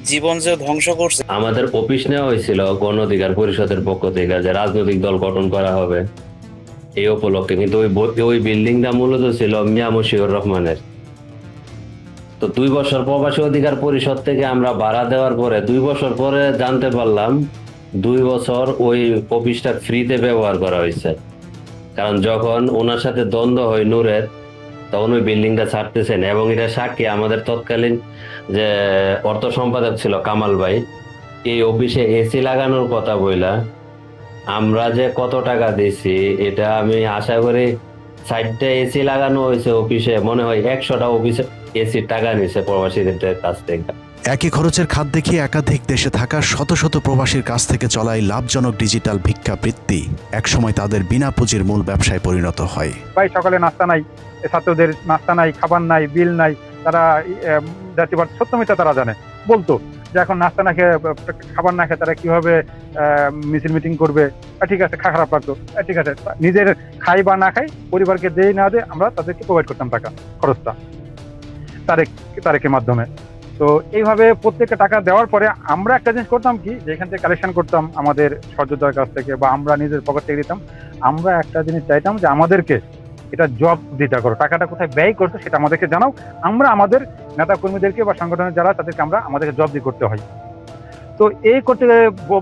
জীবন যে ধ্বংস করছে। আমাদের অফিস নেওয়া হয়েছিল গণ অধিকার পরিষদের পক্ষ থেকে যে রাজনৈতিক দল গঠন করা হবে এই উপলক্ষে, কিন্তু ওই বিল্ডিংটা মূলত ছিল মিয়া মশিউর রহমানের। তো 2 বছর প্রবাসী অধিকার পরিষদ থেকে আমরা ভাড়া দেওয়ার পরে 2 বছর পরে জানতে পারলাম 2 বছর ওই অফিসটা ফ্রিতে ব্যবহার করা হয়েছে। কারণ যখন ওনার সাথে দ্বন্দ্ব হয় নূরের, তখন ওই বিল্ডিংটা ছাড়তেছেন। এবং এটা সাক্ষী আমাদের তৎকালীন যে অর্থ সম্পাদক ছিল কামাল ভাই, এই অফিসে এসি লাগানোর কথা বইলা আমরা যে কত টাকা দিছি এটা আমি আশা করি 60টা এসি লাগানো হয়েছে অফিসে, মনে হয় 100টা অফিসে এসির টাকা নিছে প্রবাসীদের কাছ থেকে। একই খরচের খাত দেখিয়ে একাধিক দেশে থাকা শত শত প্রবাসীর কাছ থেকে চলা এই লাভজনক ডিজিটাল ভিক্ষাবৃত্তি একসময় তাদের বিনা পুঁজির মূল ব্যবসায় পরিণত হয়। ভাই সকালে নাস্তা নাই, ছাত্রদের নাস্তা নাই, খাবার নাই, বিল নাই, তারা জাতিবাদ সত্যমিতা তারা জানে, বলতো যে এখন নাস্তা না খেয়ে খাবার না খেয়ে তারা কিভাবে মিছিল মিটিং করবে। ঠিক আছে, খারাপ লাগতো, ঠিক আছে, নিজের খাই বা না খাই পরিবারকে দেই না দে আমরা তাদেরকে প্রোভাইড করতাম টাকা খরচটা তারেকের মাধ্যমে। তো এইভাবে প্রত্যেকটা টাকা দেওয়ার পরে আমরা একটা জিনিস করতাম কি, যে এখান থেকে কালেকশন করতাম আমাদের সহযোদ্ধার কাছ থেকে বা আমরা নিজের পকেট থেকে দিতাম। আমরা একটা জিনিস চাইতাম যে আমাদেরকে এটা জব দিতে করো, টাকাটা কোথায় ব্যয় করছো সেটা আমাদেরকে জানাও, আমরা আমাদের নেতা কর্মীদেরকে বা সংগঠনের যারা তাদেরকে আমাদেরকে জব দিয়ে করতে হয়। তো এই করতে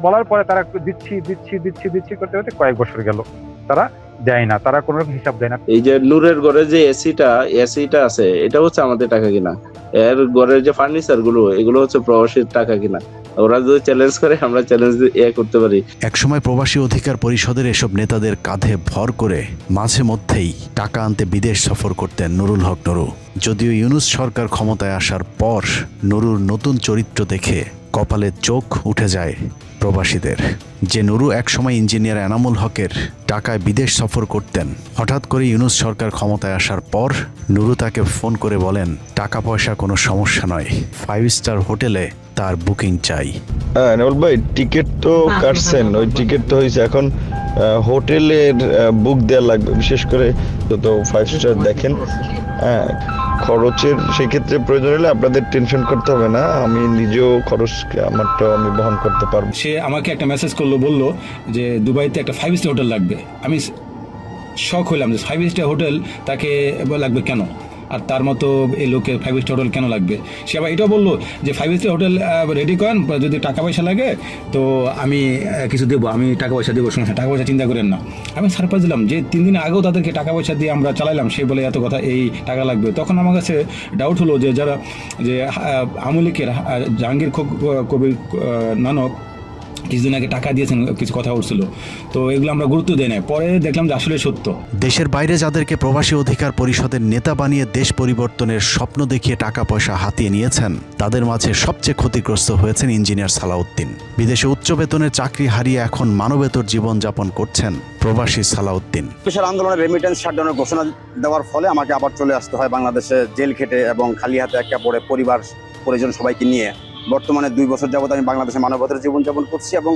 বলার পরে তারা দিচ্ছি করতে করতে কয়েক বছর গেল, তারা দেয় না, তারা কোনো হিসাব দেয় না। এই যে নূরের ঘরে যে এসিটা আছে, এটা হচ্ছে আমাদের টাকা কিনা। এর ঘরের যে ফার্নিচার গুলো, এগুলো হচ্ছে প্রবাসীর টাকা কিনা। ওরা যদি চ্যালেঞ্জ করে, আমরা চ্যালেঞ্জ করতে পারি। একসময় প্রবাসী অধিকার পরিষদের এসব নেতাদের কাঁধে ভর করে মাঝে মধ্যেই টাকা আনতে বিদেশ সফর করতেন নুরুল হক নুরু। যদিও ইউনূস সরকার ক্ষমতায় আসার পর নুরুর নতুন চরিত্র দেখে কপালে চোখ উঠে যায় প্রবাসীদের। যে নুরু একসময় ইঞ্জিনিয়ার এনামুল হকের টাকায় বিদেশ সফর করতেন, হঠাৎ করে ইউনূস সরকার ক্ষমতায় আসার পর নুরু তাকে ফোন করে বলেন টাকা পয়সা কোনো সমস্যা নয়, 5 স্টার হোটেলে তার বুকিং চাই। হ্যাঁ নেউল ভাই, টিকিট তো কাটছেন, ওই টিকিট তো হয়েছে, এখন হোটেলের বুক দেওয়া লাগবে, বিশেষ করে যত 5 স্টার দেখেন। হ্যাঁ, খরচের সেক্ষেত্রে প্রয়োজন হলে আপনাদের টেনশন করতে হবে না, আমি নিজেও খরচ আমারটা আমি বহন করতে পারবো। সে আমাকে একটা মেসেজ করলো, বললো যে দুবাইতে একটা 5 স্টার হোটেল লাগবে। আমি শখ হইলাম যে 5 স্টার হোটেল তাকে লাগবে কেন, আর তার মতো এই লোকের 5 স্টার হোটেল কেন লাগবে। সে আবার এটাও বললো যে 5 স্টার হোটেল রেডি করেন, যদি টাকা পয়সা লাগে তো আমি কিছু দেবো, আমি টাকা পয়সা দেবো, সমস্যা, টাকা পয়সা চিন্তা করেন না। আমি সারপ্রাইজ দিলাম যে 3 দিন আগেও তাদেরকে টাকা পয়সা দিয়ে আমরা চালাইলাম, সে বলে এত কথা, এই টাকা লাগবে। তখন আমার কাছে ডাউট হলো যে যারা যে আওয়ামী লীগের জাহাঙ্গীর কবির নানক কিছুদিন আগে টাকা দিয়েছেন, কিছু কথা উঠছিল, তো এগুলো আমরা গুরুত্ব দেই না। পরে দেখলাম যে আসলে সত্য। দেশের বাইরে যাদেরকে প্রবাসী অধিকার পরিষদের নেতা বানিয়ে দেশ পরিবর্তনের স্বপ্ন দেখিয়ে টাকা পয়সা হাতিয়ে নিয়েছেন, তাদের মাঝে সবচেয়ে ক্ষতিগ্রস্ত হয়েছেন ইঞ্জিনিয়ার সালাউদ্দিন। বিদেশে উচ্চ বেতনের চাকরি হারিয়ে এখন মানবেতর জীবনযাপন করছেন প্রবাসী সালাউদ্দিন। বিশাল আন্দোলনের রেমিটেন্স শাটডাউনের ঘোষণা দেওয়ার ফলে আমাকে আবার চলে আসতে হয় বাংলাদেশে, জেল খেটে এবং খালি হাতে একা পড়ে পরিবার পরিজন সবাইকে নিয়ে। বর্তমানে 2 বছর যাবত আমি বাংলাদেশে মানবতার জীবনযাপন করছি এবং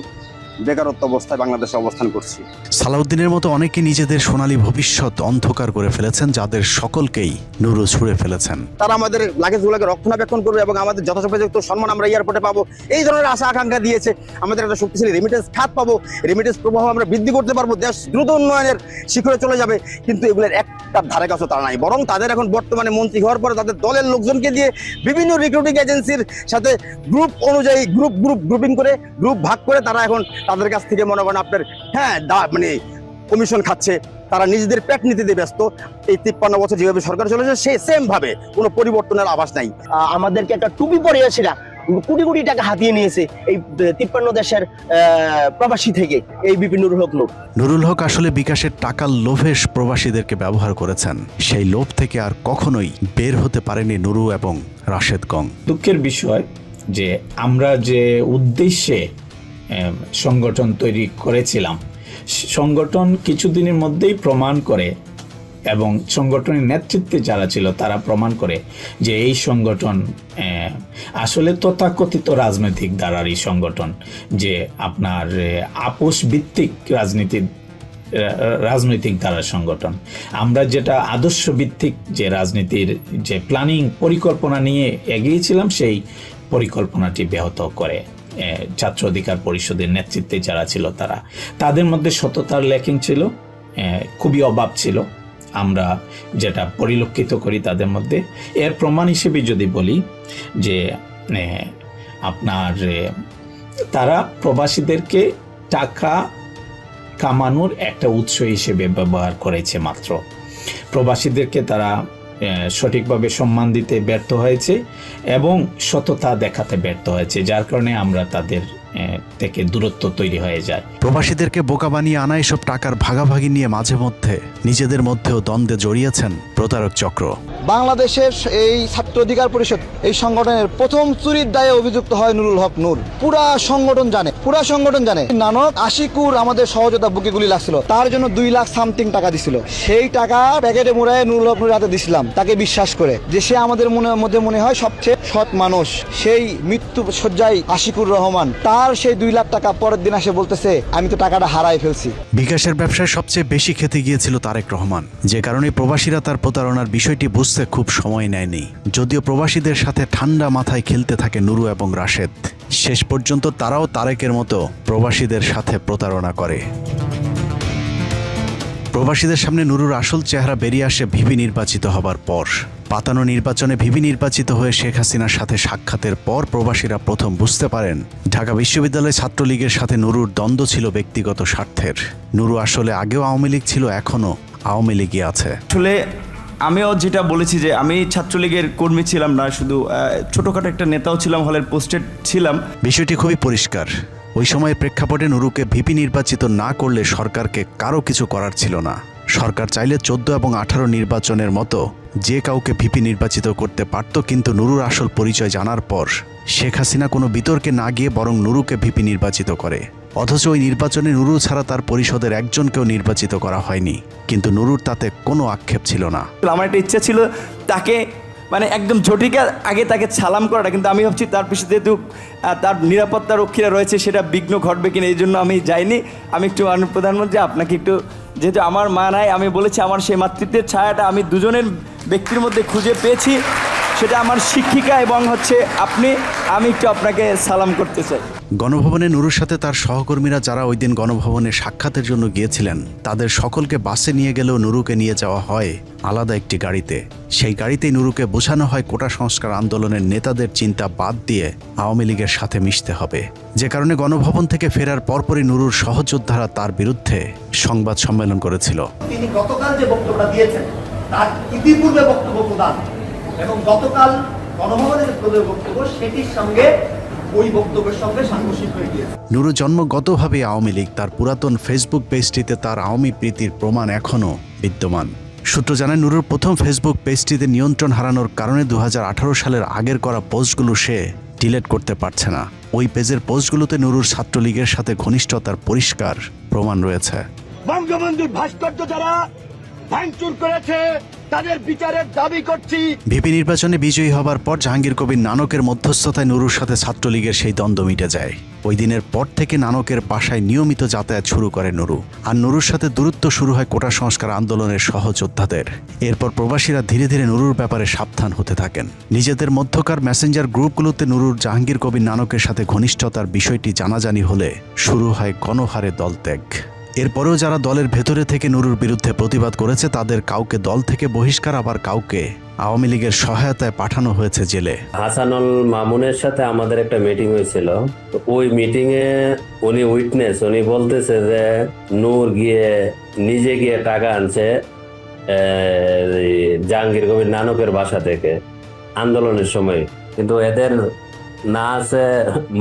বেকারত্ব অবস্থায় বাংলাদেশে অবস্থান করছি। সালাউদ্দিনের মতো অনেকে নিজেদের সোনালী ভবিষ্যৎ অন্ধকার করে ফেলেছেন, যাদের সকলকেই নুরু ছুঁড়ে ফেলেছেন। তারা আমাদের লাগেজগুলোকে রক্ষণাবেক্ষণ করবে এবং আমাদের যথাযথ সম্মান আমরা এয়ারপোর্টে পাবো, এই ধরনের আশা আকাঙ্ক্ষা দিয়েছে। আমাদের একটা শক্তিশালী রেমিটেন্স খাত পাবো, রেমিটেন্স প্রবাহ আমরা বৃদ্ধি করতে পারবো, দেশ দ্রুত উন্নয়নের শিখরে চলে যাবে। কিন্তু এগুলোর একটা ধারে কাছে তারা নাই, বরং তাদের এখন বর্তমানে মন্ত্রী হওয়ার পরে তাদের দলের লোকজনকে দিয়ে বিভিন্ন রিক্রুটিং এজেন্সির সাথে গ্রুপ অনুযায়ী গ্রুপিং করে গ্রুপ ভাগ করে তারা এখন তাদের কাছ থেকে মনে করেন আপনার মানে কমিশন খাচ্ছে। তারা নিজেদের পেট নীতিতে ব্যস্ত। এই 53 বছর যেভাবে সরকার চলেছে সে সেম ভাবে কোনো পরিবর্তনের আভাস নাই। আমাদেরকে একটা টুপি পরিয়েছিরা কোটি কোটি টাকা হাতিয়ে নিয়েছে এই 53 দেশের প্রবাসী থেকে এই বিপিন নুরুল হক লোক। নুরুল হক আসলে বিকাশের টাকার লোভে প্রবাসীদেরকে ব্যবহার করেছেন। সেই লোভ থেকে আর কখনোই বের হতে পারেনি নুরু এবং রাশেদ গং। দুঃখের বিষয় যে আমরা যে উদ্দেশ্যে সংগঠন তৈরি করেছিলাম, সংগঠন কিছুদিনের মধ্যেই প্রমাণ করে এবং সংগঠনের নেতৃত্বে যারা ছিল তারা প্রমাণ করে যে এই সংগঠন আসলে তথাকথিত রাজনৈতিক ধারারই সংগঠন, যে আপনার আপোষ ভিত্তিক রাজনৈতিক ধারার সংগঠন। আমরা যেটা আদর্শ ভিত্তিক যে রাজনীতির যে প্ল্যানিং পরিকল্পনা নিয়ে এগিয়েছিলাম, সেই পরিকল্পনাটি ব্যাহত করে ছাত্র অধিকার পরিষদের নেতৃত্বে যারা ছিল তাদের মধ্যে সততার ল্যাকিং ছিল, খুবই অভাব ছিল। আমরা যেটা পরিলক্ষিত করি তাদের মধ্যে, এর প্রমাণ হিসেবে যদি বলি যে আপনার তারা প্রবাসীদেরকে টাকা কামানোর একটা উৎস হিসেবে ব্যবহার করেছে মাত্র। প্রবাসীদেরকে তারা সঠিকভাবে সম্মান দিতে ব্যর্থ হয়েছে এবং সততা দেখাতে ব্যর্থ হয়েছে, যার কারণে আমরা তাদের থেকে দূরত্ব তৈরি হয়ে যায়। প্রবাসীদেরকে বোকা বানিয়ে আনা এসব টাকার ভাগাভাগি নিয়ে মাঝে মধ্যে নিজেদের মধ্যেও দ্বন্দ্বে জড়িয়েছেন প্রতারক চক্র। বাংলাদেশের এই ছাত্র অধিকার পরিষদ এই সংগঠনের প্রথম চুরির দায়ে অভিযুক্ত হয় নুরুল হক নূর। পুরা সংগঠন জানে নানক আশিকুর আমাদের সহযোদ্ধা বুকে গুলি লাগছিল, তার জন্য 2 লাখ সামথিং টাকা দিছিল। সেই টাকা প্যাকেটে মুড়ায় নুরুল হক নূরের হাতে দিছিলাম, তাকে বিশ্বাস করে যে সে আমাদের মধ্যে মনে হয় সবচেয়ে সৎ মানুষ। সেই মৃত্যু শয্যায় আশিকুর রহমান, তার সেই 2 লাখ টাকা পরের দিন এসে বলতেছে আমি তো টাকাটা হারাই ফেলছি। বিকাশের ব্যবসায় সবচেয়ে বেশি খেতে গিয়েছিল তারেক রহমান, যে কারণে প্রবাসীরা তার প্রতারণার বিষয়টি বুঝতে খুব সময় নেয়নি। যদিও প্রবাসীদের সাথে ঠান্ডা মাথায় খেলতে থাকে নুরু এবং রাশেদ, শেষ পর্যন্ত তারাও তারেকের মতো প্রবাসীদের সাথে প্রতারণা করে। প্রবাসীদের সামনে নুরুর আসল চেহারা বেরিয়ে আসে ভিপি নির্বাচিত হবার পর। পাতানো নির্বাচনে ভিপি নির্বাচিত হয়ে শেখ হাসিনার সাথে সাক্ষাতের পর প্রবাসীরা প্রথম বুঝতে পারেন ঢাকা বিশ্ববিদ্যালয় ছাত্রলীগের সাথে নুরুর দ্বন্দ্ব ছিল ব্যক্তিগত স্বার্থের। নুরু আসলে আগেও আওয়ামী লীগ ছিল, এখনো আওয়ামী লীগই আছে। আসলে আমিও যেটা বলেছি যে আমি ছাত্রলীগের কর্মী ছিলাম না, শুধু ছোটখাটো একটা নেতাও ছিলাম, হলের পোস্টেড ছিলাম। বিষয়টি খুবই পরিষ্কার। ওই সময়ের প্রেক্ষাপটে নুরুকে ভিপি নির্বাচিত না করলে সরকারকে কারো কিছু করার ছিল না। সরকার চাইলে 14 এবং 18 নির্বাচনের মতো যে কাউকে ভিপি নির্বাচিত করতে পারত, কিন্তু নুরুর আসল পরিচয় জানার পর শেখ হাসিনা কোনো বিতর্কে না গিয়ে বরং নুরুকে ভিপি নির্বাচিত করে। অথচ ওই নির্বাচনে নুরু ছাড়া তার পরিষদের একজনকেও নির্বাচিত করা হয়নি, কিন্তু নুরুর তাতে কোনো আক্ষেপ ছিল না। আমার একটা ইচ্ছা ছিল তাকে মানে একদম ঝটিকার আগে তাকে সালাম করাটা, কিন্তু আমি ভাবছি তার পিছনে যেহেতু তার নিরাপত্তা রক্ষীরা রয়েছে সেটা বিঘ্ন ঘটবে কিনা, এই জন্য আমি যাইনি। আমি একটু মাননীয় প্রধানমন্ত্রী আপনাকে একটু, যেহেতু আমার মা নাই, আমি বলেছি আমার সেই মাতৃত্বের ছায়াটা আমি দুজনের ব্যক্তির মধ্যে খুঁজে পেয়েছি, সেটা আমার শিক্ষিকা এবং আমি একটু আপনাকে সালাম করতে চাই। গণভবনে নুরুর সাথে তার সহকর্মীরা যারা ওই দিন গণভবনে সাক্ষাতের জন্য গিয়েছিলেন, তাদের সকলকে বাসে নিয়ে গেলেও নুরুকে নিয়ে যাওয়া হয় আলাদা একটি গাড়িতে। সেই গাড়িতেই নুরুকে বোঝানো হয় কোটা সংস্কার আন্দোলনের নেতাদের চিন্তা বাদ দিয়ে আওয়ামী লীগের সাথে মিশতে হবে, যে কারণে গণভবন থেকে ফেরার পরপরই নুরুর সহযোদ্ধারা তার বিরুদ্ধে সংবাদ সম্মেলন করেছিল। তিনি গতকাল যে বক্তব্যটা দিয়েছেন তার ইতিপূর্বে বক্তব্য প্রদান এবং গতকাল গণভবনের বক্তব্য সেটির সঙ্গে ওই বক্তব্যের সঙ্গে সাংঘর্ষিক হয়ে গিয়েছে। নুরু জন্মগতভাবে আওয়ামী লীগ, তার পুরাতন ফেসবুক পেজটিতে তার আওয়ামী প্রীতির প্রমাণ এখনও বিদ্যমান। সূত্র জানায় নুরুর প্রথম ফেসবুক পেজটিতে নিয়ন্ত্রণ হারানোর কারণে 2018 সালের আগের করা পোস্টগুলো সে ডিলিট করতে পারছে না। ওই পেজের পোস্টগুলোতে নুরুর ছাত্রলীগের সাথে ঘনিষ্ঠতার পরিষ্কার প্রমাণ রয়েছে। বঙ্গবন্ধুর ভাস্কর্য যারা ভাঙচুর করেছে তাদের বিচারের দাবি করছি। ভিপি নির্বাচনে বিজয়ী হবার পর জাহাঙ্গীর কবির নানকের মধ্যস্থতায় নুরুর সাথে ছাত্রলীগের সেই দ্বন্দ্ব মিটে যায়। ওই দিনের পর থেকে নানকের বাসায় নিয়মিত যাতায়াত শুরু করে নুরু, আর নুরুর সাথে দূরত্ব শুরু হয় কোটা সংস্কার আন্দোলনের সহযোদ্ধাদের। এরপর প্রবাসীরা ধীরে ধীরে নুরুর ব্যাপারে সাবধান হতে থাকেন। নিজেদের মধ্যকার মেসেঞ্জার গ্রুপগুলোতে নুরুর জাহাঙ্গীর কবির নানকের সাথে ঘনিষ্ঠতার বিষয়টি জানাজানি হলে শুরু হয় গণহারে দলত্যাগ। এরপরেও যারা দলের ভেতরে থেকে নুরুর বিরুদ্ধে প্রতিবাদ করেছে তাদের কাউকে দল থেকে বহিষ্কার, আবার কাউকে আওয়ামী লীগের সহায়তায় পাঠানো হয়েছে জেলে। হাসানুল মামুনের সাথে আমাদের একটা মিটিং হয়েছিল, তো ওই মিটিং এ উনি উনি বলতেছে যে নূর নিজে গিয়ে টাকা আনছে জাহাঙ্গীর কবির নানকের বাসা থেকে আন্দোলনের সময়, কিন্তু এদের না আছে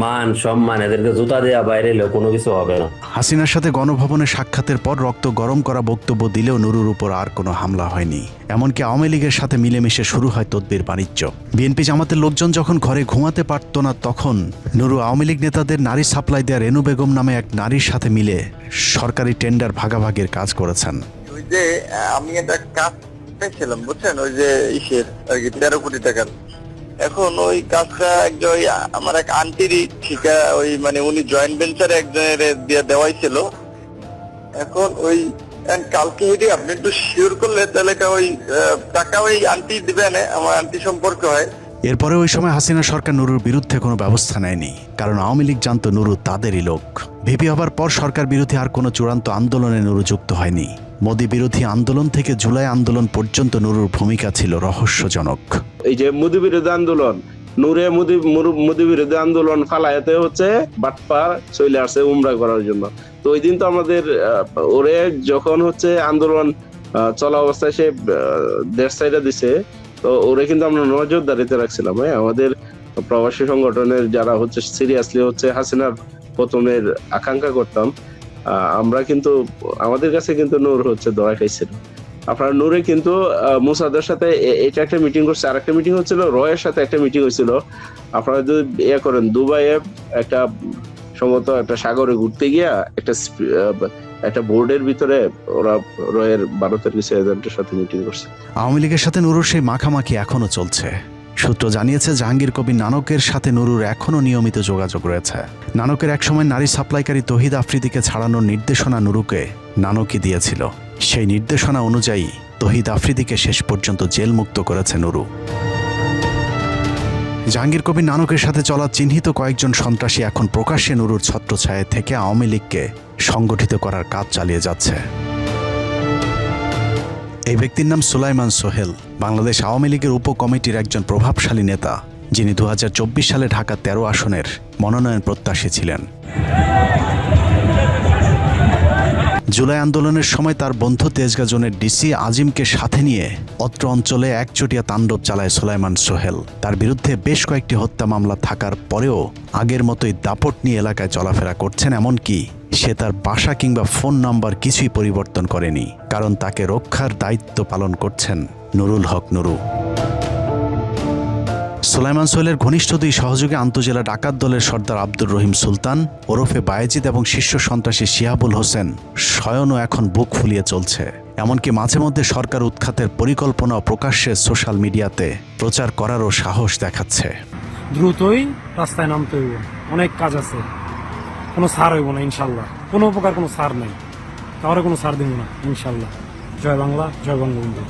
মান সম্মান, এদেরকে জুতা দেওয়া বাইরে এলেও কোনো কিছু হবে না। হাসিনার সাথে গণভবনে সাক্ষাতের পর রক্ত গরম করা বক্তব্য দিলেও নুরুর উপর আর কোনো হামলা হয়নি। এমনকি আওয়ামী লীগের সাথে মিলেমিশে শুরু হয় তদবির বাণিজ্য। বিএনপি জামাতের লোকজন যখন ঘরে ঘুমাতে পারত না, তখন নুরু আওয়ামী লীগ নেতাদের নারী সাপ্লাই দেয়া রেনু বেগম নামে এক নারীর সাথে মিলে সরকারি টেন্ডার ভাগাভাগির কাজ করেছেন। ওই যে আমি একটা কাজ পেয়েছিলাম বুঝছেন, ওই যে ইসের আর কি 13 কোটি টাকার। এখন ওই কাজটা আমার এক আন্টিরই ঠিকা, ওই মানে উনি জয়েন্ট ভেঞ্চারে একজনের দিয়ে দেওয়াই ছিল। এখন ওই কালকে হেঁটে আপনি একটু শিওর করলে তাহলে ওই টাকা ওই আন্টি দিবেন, আমার আন্টি সম্পর্ক হয়। এরপরে ওই সময় হাসিনা সরকার নুরুর বিরুদ্ধে কোনো ব্যবস্থা নেয়নি, কারণ আওয়ামী লীগ জানতো নুরু তাদেরই লোক। ভিপি হবার পর সরকার বিরোধী আর কোনো চূড়ান্ত আন্দোলনে নুরু যুক্ত হয়নি। মোদি বিরোধী আন্দোলন থেকে জুলাই আন্দোলন পর্যন্ত নুরুর ভূমিকা ছিল রহস্যজনক। এই যে মোদি বিরোধী আন্দোলন, মোদি বিরোধী আন্দোলন ফালায়াতে হচ্ছে বাটপার চলে আসছে উমরা করার জন্য। তো ওই দিন তো আমাদের ওরে যখন হচ্ছে আন্দোলন চলা অবস্থায় সে দেশ সাইডে দিছে, তো ওরে কিন্তু আমরা নজরদারিতে রাখছিলাম। আমাদের প্রবাসী সংগঠনের যারা হচ্ছে সিরিয়াসলি হচ্ছে হাসিনার প্রথমের আকাঙ্ক্ষা করতাম, আমরা কিন্তু আমাদের কাছে কিন্তু নূর হচ্ছে ধরা খাইছিল। আপনার নূরে কিন্তু মুসাদের সাথে এটা একটা মিটিং করছে, আর একটা মিটিং হচ্ছিল রয়ের সাথে একটা মিটিং হয়েছিল। আপনারা যদি ইয়ে করেন দুবাইয়ে একটা সম্ভবত একটা সাগরে ঘুরতে গিয়া একটা বোর্ডের ভিতরে ওরা রয়ের 12 কিছু এজেন্টের সাথে মিটিং করছে। আওয়ামী লীগের সাথে নুরুর সেই মাখামাখি এখনো চলছে। সূত্র জানিয়েছে জাহাঙ্গীর কবির নানকের সাথে নুরুর এখনও নিয়মিত যোগাযোগ রয়েছে। নানকের একসময় নারী সাপ্লাইকারী তহিদ আফ্রিদিকে ছাড়ানোর নির্দেশনা নুরুকে নানকই দিয়েছিল। সেই নির্দেশনা অনুযায়ী তহিদ আফ্রিদিকে শেষ পর্যন্ত জেলমুক্ত করেছে নুরু। জাহাঙ্গীর কবির নানকের সাথে চলা চিহ্নিত কয়েকজন সন্ত্রাসী এখন প্রকাশ্যে নুরুর ছত্রছায়া থেকে আওয়ামী লীগকে সংগঠিত করার কাজ চালিয়ে যাচ্ছে। এই ব্যক্তির নাম সুলাইমান সোহেল, বাংলাদেশ আওয়ামী লীগের উপকমিটির একজন প্রভাবশালী নেতা, যিনি 2024 সালে ঢাকা 13 আসনের মনোনয়ন প্রত্যাশী ছিলেন। জুলাই আন্দোলনের সময় তার বন্ধু তেজগাঁ জোনের ডিসি আজিমকে সাথে নিয়ে অত্র অঞ্চলে একচটিয়া তাণ্ডব চালায় সুলাইমান সোহেল। তার বিরুদ্ধে বেশ কয়েকটি হত্যা মামলা থাকার পরেও আগের মতোই দাপট নিয়ে এলাকায় চলাফেরা করছেন। এমনকি সে তার বাসা কিংবা ফোন নাম্বার কিছুই পরিবর্তন করেনি, কারণ তাকে রক্ষার দায়িত্ব পালন করছেন নুরুল হক নুরু। সুলাইমান সোহেলের ঘনিষ্ঠ দুই সহযোগী আন্তজেলা ডাকাত দলের সর্দার আব্দুর রহিম সুলতান ওরফে বায়েজিদ এবং শীর্ষ সন্ত্রাসী শিহাবুল হোসেন স্বয়নও এখন বুক ফুলিয়ে চলছে। এমনকি মাঝে মধ্যে সরকার উৎখাতের পরিকল্পনা প্রকাশ্যে সোশ্যাল মিডিয়াতে প্রচার করারও সাহস দেখাচ্ছে। দ্রুতই রাস্তায় নামতে হইব, অনেক কাজ আছে, কোনো ছাড় হইব না ইনশাল্লাহ, কোনো প্রকার কোনো ছাড় নাই, কারো কোনো ছাড় দিব না ইনশাল্লাহ। জয় বাংলা, জয় বঙ্গবন্ধু।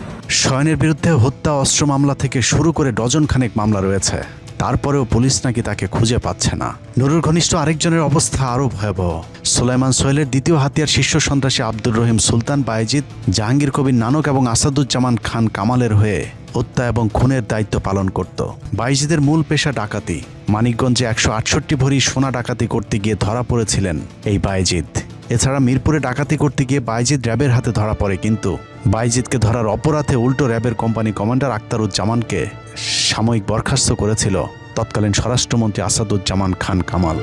শয়নের বিরুদ্ধে হত্যা, অস্ত্র মামলা থেকে শুরু করে ডজন খানেক মামলা রয়েছে, তারপরেও পুলিশ নাকি তাকে খুঁজে পাচ্ছে না। নুরুর ঘনিষ্ঠ আরেকজনের অবস্থা আরও ভয়াবহ। সুলাইমান সোহেলের দ্বিতীয় হাতিয়ার শীর্ষ সন্ত্রাসী আব্দুর রহিম সুলতান বায়েজিদ জাহাঙ্গীর কবির নানক এবং আসাদুজ্জামান খান কামালের হয়ে হত্যা এবং খুনের দায়িত্ব পালন করত। বায়েজিদের মূল পেশা ডাকাতি। মানিকগঞ্জে 168 ভরি সোনা ডাকাতি করতে গিয়ে ধরা পড়েছিলেন এই বায়েজিদ। এছাড়া মিরপুরে ডাকাতি করতে গিয়ে বায়েজিদ র্যাবের হাতে ধরা পড়ে, কিন্তু বায়েজিদকে ধরার অপরাধে উল্টো র্যাবের কোম্পানি কমান্ডার আক্তারুজ্জামানকে সাময়িক বরখাস্ত করেছিল তৎকালীন স্বরাষ্ট্রমন্ত্রী আসাদুজ্জামান খান কামাল।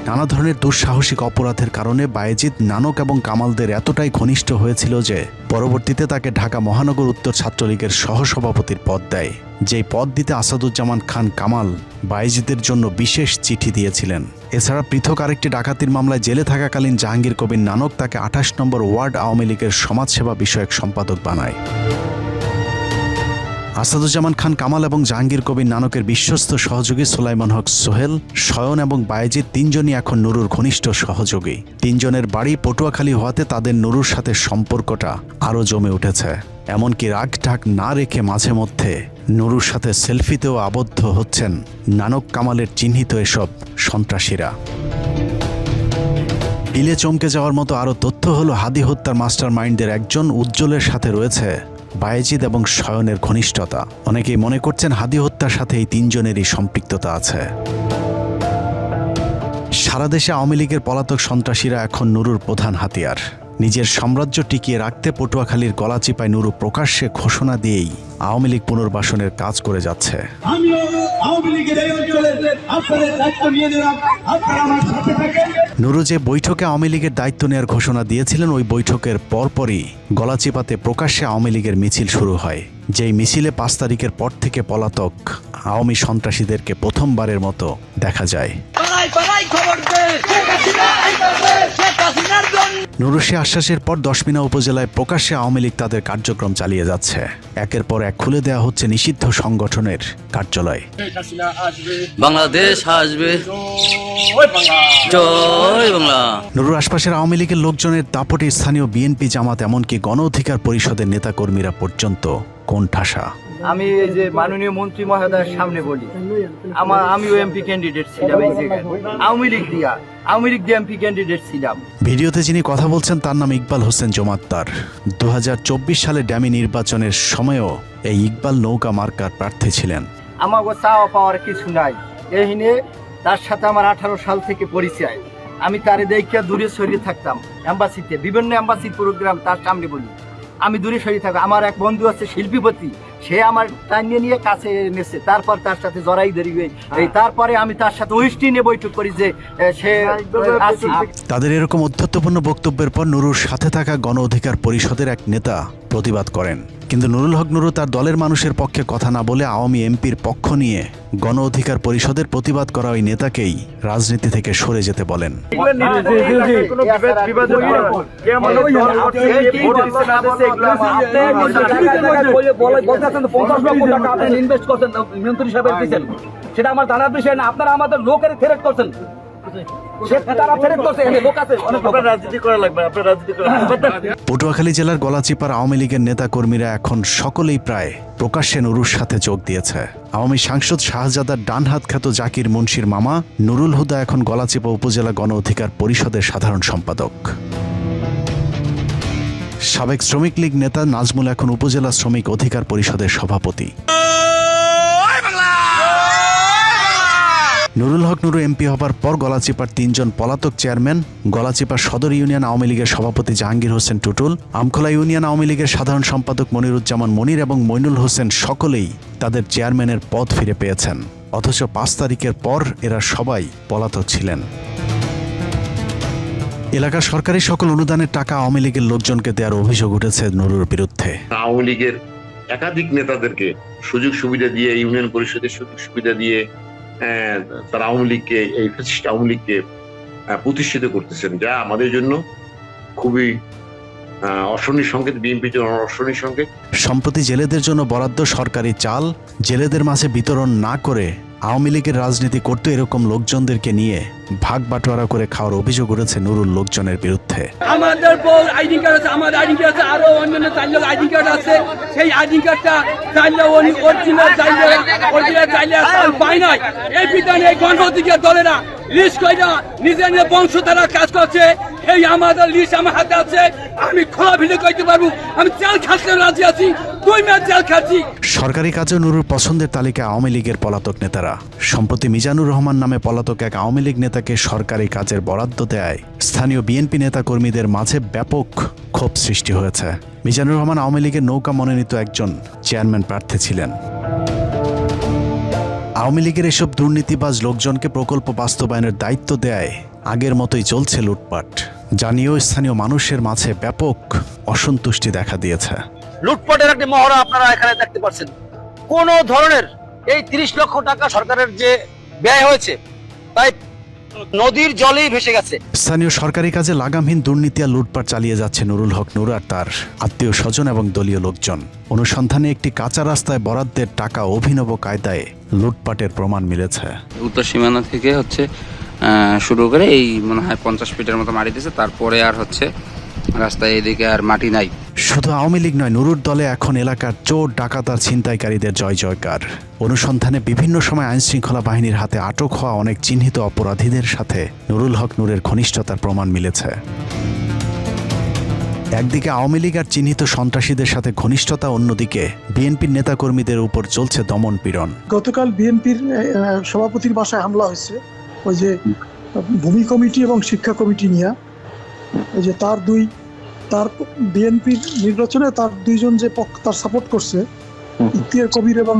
নানা ধরনের দুঃসাহসিক অপরাধের কারণে বায়েজিদ নানক এবং কামালদের এতটাই ঘনিষ্ঠ হয়েছিল যে পরবর্তীতে তাকে ঢাকা মহানগর উত্তর ছাত্রলীগের সহসভাপতির পদ দেয়। যেই পদ দিতে আসাদুজ্জামান খান কামাল বায়েজিদের জন্য বিশেষ চিঠি দিয়েছিলেন। এছাড়া পৃথক আরেকটি ডাকাতির মামলায় জেলে থাকাকালীন জাহাঙ্গীর কবির নানক তাকে 28 নম্বর ওয়ার্ড আওয়ামী লীগের সমাজসেবা বিষয়ক সম্পাদক বানায়। আসাদুজ্জামান খান কামাল এবং জাহাঙ্গীর কবির নানকের বিশ্বস্ত সহযোগী সুলাইমান হক সোহেল, শয়ন এবং বায়েজিদ তিনজনই এখন নুরুর ঘনিষ্ঠ সহযোগী। তিনজনের বাড়ি পটুয়াখালী হওয়াতে তাদের নুরুর সাথে সম্পর্কটা আরও জমে উঠেছে। এমনকি রাগ ঢাক না রেখে মাঝে মধ্যে নুরুর সাথে সেলফিতেও আবদ্ধ হচ্ছেন নানক কামালের চিহ্নিত এসব সন্ত্রাসীরা। পিলে চমকে যাওয়ার মতো আরও তথ্য হলো হাদি হত্যার মাস্টার মাইন্ডদের একজন উজ্জ্বলের সাথে রয়েছে বায়েজিদ এবং শয়নের ঘনিষ্ঠতা। অনেকেই মনে করছেন হাদি হত্যার সাথে এই তিনজনেরই সম্পৃক্ততা আছে। সারা দেশে আওয়ামী লীগের পলাতক সন্ত্রাসীরা এখন নুরুর প্রধান হাতিয়ার। নিজের সাম্রাজ্য টিকিয়ে রাখতে পটুয়াখালীর গলাচিপায় নুরু প্রকাশ্যে ঘোষণা দিয়েই আওয়ামী লীগ পুনর্বাসনের কাজ করে যাচ্ছে। নুরু যে বৈঠকে আওয়ামী লীগের দায়িত্ব নেওয়ার ঘোষণা দিয়েছিলেন, ওই বৈঠকের পরপরই গলাচিপাতে প্রকাশ্যে আওয়ামী লীগের মিছিল শুরু হয়। যেই মিছিলে 5 তারিখের পর থেকে পলাতক আওয়ামী সন্ত্রাসীদেরকে প্রথমবারের মতো দেখা যায়। নুরুশি আশ্বাসের পর 10 মিনা উপজেলায় প্রকাশ্যে আওয়ামী লীগ তাদের কার্যক্রম চালিয়ে যাচ্ছে। একের পর এক খুলে দেওয়া হচ্ছে নিষিদ্ধ সংগঠনের কার্যালয়। বাংলাদেশ আসবে, জয় বাংলা। নুরুর আশপাশের আওয়ামী লীগের লোকজনের দাপটে স্থানীয় বিএনপি, জামাত, এমনকি গণ অধিকার পরিষদের নেতাকর্মীরা পর্যন্ত কোণঠাসা। আমি এই যে মাননীয় মন্ত্রী মহোদয়ের সামনে বলি, আমিও এমপি ক্যান্ডিডেট ছিলাম এই জায়গায়, আওয়ামী লীগ দিয়ে এমপি ক্যান্ডিডেট ছিলাম। ভিডিওতে যিনি কথা বলছেন তার নাম ইকবাল হোসেন জমাদ্দার। 2024 সালে ড্যামি নির্বাচনের সময়ও এই ইকবাল নৌকা মার্কার প্রার্থী ছিলেন। আমাকে চাওয়া পাওয়ার কিছু নাই, এহিনে তার সাথে আমার 18 সাল থেকে পরিচয়। আমি তারে দেখিয়া দূরে সরিয়ে থাকতাম, এম্বাসিতে বিভিন্ন এম্বাসি প্রোগ্রাম তার সামনে বলি, আমি দূরে সরিয়ে থাকতাম। আমার এক বন্ধু আছে শিল্পীপতি, সে আমার টাইনিয়ে নিয়ে কাছে এনেছে, তারপর তার সাথে জড়াই ধরিবে, এই তারপরে আমি তার সাথে ওয়েস্টি নিয়ে বৈঠক করি যে সে আছে। তাদের এরকম অধ্যত্বপূর্ণ বক্তব্যের পর নুরুর সাথে থাকা গণ অধিকার পরিষদের এক নেতা প্রতিবাদ করেন, কিন্তু নুরুল হক নুরু তার দলের মানুষের পক্ষে কথা না বলে আওয়ামী এমপির পক্ষ নিয়ে গণ অধিকার পরিষদের প্রতিবাদ করা ওই নেতাকেই রাজনীতি থেকে সরে যেতে বলেন। সেটা আমার জানার বিষয় না, আপনারা আমাদের লোকের থ্রেট করছেন। পটুয়াখালী জেলার গলাচিপার আওয়ামী লীগের নেতা কর্মীরা এখন সকলেই প্রায় প্রকাশ্যে নুরুর সাথে যোগ দিয়েছে। আওয়ামী সাংসদ শাহজাদার ডানহাত খ্যাত জাকির মুন্সির মামা নুরুল হুদা এখন গলাচিপা উপজেলা গণ অধিকার পরিষদের সাধারণ সম্পাদক। সাবেক শ্রমিক লীগ নেতা নাজমুল এখন উপজেলা শ্রমিক অধিকার পরিষদের সভাপতি। নুরুল হক নুরু এমপি হবার পর গলাচিপার 3 জন পলাতক চেয়ারম্যান, গলাচিপা সদর ইউনিয়ন আওয়ামী লীগের সভাপতি জাহাঙ্গীর হোসেন টুটুল, আমখোলা ইউনিয়ন আওয়ামী লীগের সাধারণ সম্পাদক মনিরুজ্জামান মনির এবং মইনুল হোসেন সকলেই তাদের চেয়ারম্যানের পদ ফিরে পেয়েছেন। অথচ 5 তারিখের পর এরা সবাই পলাতক ছিলেন। এলাকার সরকারি সকল অনুদানের টাকা আওয়ামী লীগের লোকজনকে দেওয়ার অভিযোগ উঠেছে নুরুর বিরুদ্ধে। আওয়ামী লীগের একাধিক নেতাদেরকে সুযোগ সুবিধা দিয়ে, ইউনিয়ন পরিষদের সুযোগ সুবিধা দিয়ে তারা আওয়ামী লীগকে, এই ফ্যাসিস্ট আওয়ামী লীগকে প্রতিষ্ঠিত করতেছেন, যা আমাদের জন্য খুবই অশনি সংকেত, বিএনপির জন্য অশনি সংকেত। সম্প্রতি জেলেদের জন্য বরাদ্দ সরকারি চাল জেলেদের মাঝে বিতরণ না করে আওয়ামী লীগের রাজনীতি করতে এরকম লোকজনদেরকে নিয়ে ভাগ বাটোয়ারা করে খাওয়ার অভিযোগ উঠেছে নুরুল লোকজনের বিরুদ্ধে। আমাদের আইডি কার্ড আছে, আমার আইডি কার্ড আছে, আরো অন্যান্য 4 লোক আইডি কার্ড আছে। সেই আইডি কার্ডটা চাইলে অরিজিনাল চাইলে পাই নাই। এই বিধানে এই গণ অধিকার দলেরা লিস্ট কইরা নিজের বংশ তারা কাজ করছে। এই আমাদের লিস্ট আমার হাতে আছে, আমি খোলা ভিডিও কইতে পারবো। আমি জেল খাটতে রাজি আছি, 2 মাস জেল খাচ্ছি। সরকারি কাজে নুরুর পছন্দের তালিকায় আওয়ামী লীগের পলাতক নেতারা। সম্প্রতি মিজানুর রহমান নামে পলাতক এক আওয়ামী লীগ নেতাকে সরকারি কাজের বরাদ্দ দেয় স্থানীয় বিএনপি নেতা কর্মীদের মাঝে ব্যাপক ক্ষোভ সৃষ্টি হয়েছে। মিজানুর রহমান আওয়ামী লীগের নৌকা মনোনীত একজন চেয়ারম্যান প্রার্থী ছিলেন। আওয়ামী লীগের এসব দুর্নীতিবাজ লোকজনকে প্রকল্প বাস্তবায়নের দায়িত্ব দেয় আগের মতোই চলছে লুটপাট, জানিয়েও স্থানীয় মানুষের মাঝে ব্যাপক অসন্তুষ্টি দেখা দিয়েছে। লুটপাটের একটি মহড়া আপনারা এখানে দেখতে পাচ্ছেন। কোন ধরনের এই 30 লক্ষ টাকা সরকারের যে ব্যয় হয়েছে তাই নদীর জলেই ভেসে গেছে। স্থানীয় সরকারি কাজে লাগামহীন দুর্নীতি আর লুটপাট চালিয়ে যাচ্ছে নুরুল হক নুরু আর তার আত্মীয় স্বজন এবং দলীয় লোকজন। অনুসন্ধানে একটি কাঁচা রাস্তায় বরাদ্দের টাকা অভিনব কায়দায় লুটপাটের প্রমাণ মিলেছে। উত্তর সীমানা থেকে শুরু করে এই মনে হয় 50 ফিটের মতো মাটি দিয়েছে, তারপরে আর রাস্তায় এদিকে আর মাটি নাই। শুধু আওয়ামী লীগ নয়, নুরুর দলে এখন এলাকার চোর ডাকাত আর ছিনতাইকারীদের জয় জয়কার। অনুসন্ধানে বিভিন্ন সময় আইনশৃঙ্খলা বাহিনীর হাতে আটক হওয়া অনেক চিহ্নিত অপরাধীদের সাথে নুরুল হক নুরের ঘনিষ্ঠতার প্রমাণ মিলেছে। একদিকে আওয়ামী লীগ আর চিহ্নিত সন্ত্রাসীদের সাথে ঘনিষ্ঠতা, অন্যদিকে বিএনপির নেতাকর্মীদের উপর চলছে দমন পীড়ন। গতকাল বিএনপির সভাপতির বাসায় হামলা হয়েছে, ওই যে ভূমি কমিটি এবং শিক্ষা কমিটি নিয়ে। ওই যে তার বিএনপির নির্বাচনে তার 2 জন যে তার সাপোর্ট করছে, ইখতিয়ার কবির এবং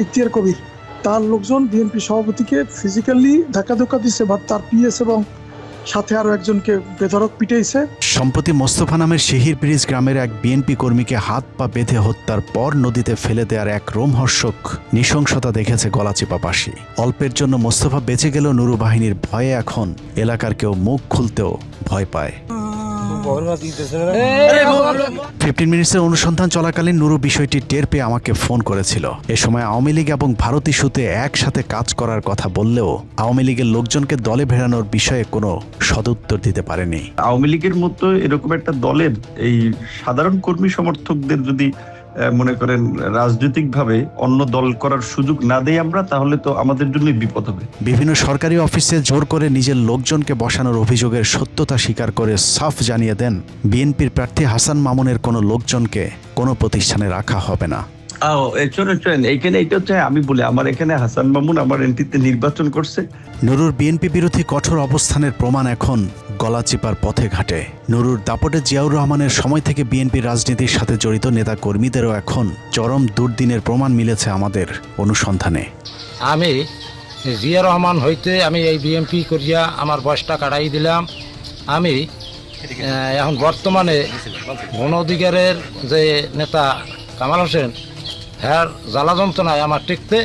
ইখতিয়ার কবির, তার লোকজন বিএনপি সভাপতিকে ফিজিক্যালি ধাক্কা দিচ্ছে, বা তার পিএস এবং সাথে আরো একজনকে বেধড়ক পিটাইছে। সম্প্রতি মোস্তফা নামের শিহির ব্রিজ গ্রামের এক বিএনপি কর্মীকে হাত পা বেঁধে হত্যার পর নদীতে ফেলে দেওয়ার এক রোমহর্ষক নৃশংসতা দেখেছে গলাচিপাবাসী। অল্পের জন্য মোস্তফা বেঁচে গেল, নুরু বাহিনীর ভয়ে এখন এলাকার কেউ মুখ খুলতেও ভয় পায়। 15 মিনিটসের অনুসন্ধান চলাকালীন নুরু বিষয়টি টের পেয়ে আমাকে ফোন করেছিল। এ সময় আওয়ামী লীগ এবং ভারত ইস্যুতে একসাথে কাজ করার কথা বললেও আওয়ামী লীগের লোকজনকে দলে ভেড়ানোর বিষয়ে কোনো সদুত্তর দিতে পারেনি। আওয়ামী লীগের মতো এরকম একটা দলের এই সাধারণ কর্মী সমর্থকদের যদি মনে করেন রাজনৈতিকভাবে অন্য দল করার সুযোগ না দেই আমরা, তাহলে তো আমাদের জন্য বিপদ হবে। বিভিন্ন সরকারি অফিসে জোর করে নিজের লোকজনকে বসানোর অভিযোগের সত্যতা স্বীকার করে সাফ জানিয়ে দেন বিএনপির প্রার্থী হাসান মামুনের কোনো লোকজনকে কোনো প্রতিষ্ঠানে রাখা হবে না। এইখানে এটা হচ্ছে আমি বলি আমার এখানে হাসান মামুন আমার এনটিতে নির্বাচন করছে। নুরুর বিএনপি বিরোধী কঠোর অবস্থানের প্রমাণ এখন গলাচিপার পথে ঘাটে। নুরুর দাপটে জিয়াউর রহমানের সময় থেকে বিএনপি রাজনীতির সাথে জড়িত নেতা কর্মীদেরও এখন চরম দুর্দিনের প্রমাণ মিলেছে আমাদের অনুসন্ধানে। আমি জিয়া রহমান হইতে আমি এই বিএমপি করিয়া আমার বয়সটা কাটাই দিলাম। আমি এখন বর্তমানে গণ অধিকারের যে নেতা কামাল হোসেন, হ্যাঁ জ্বালা যন্ত্রণায় আমার টিকতে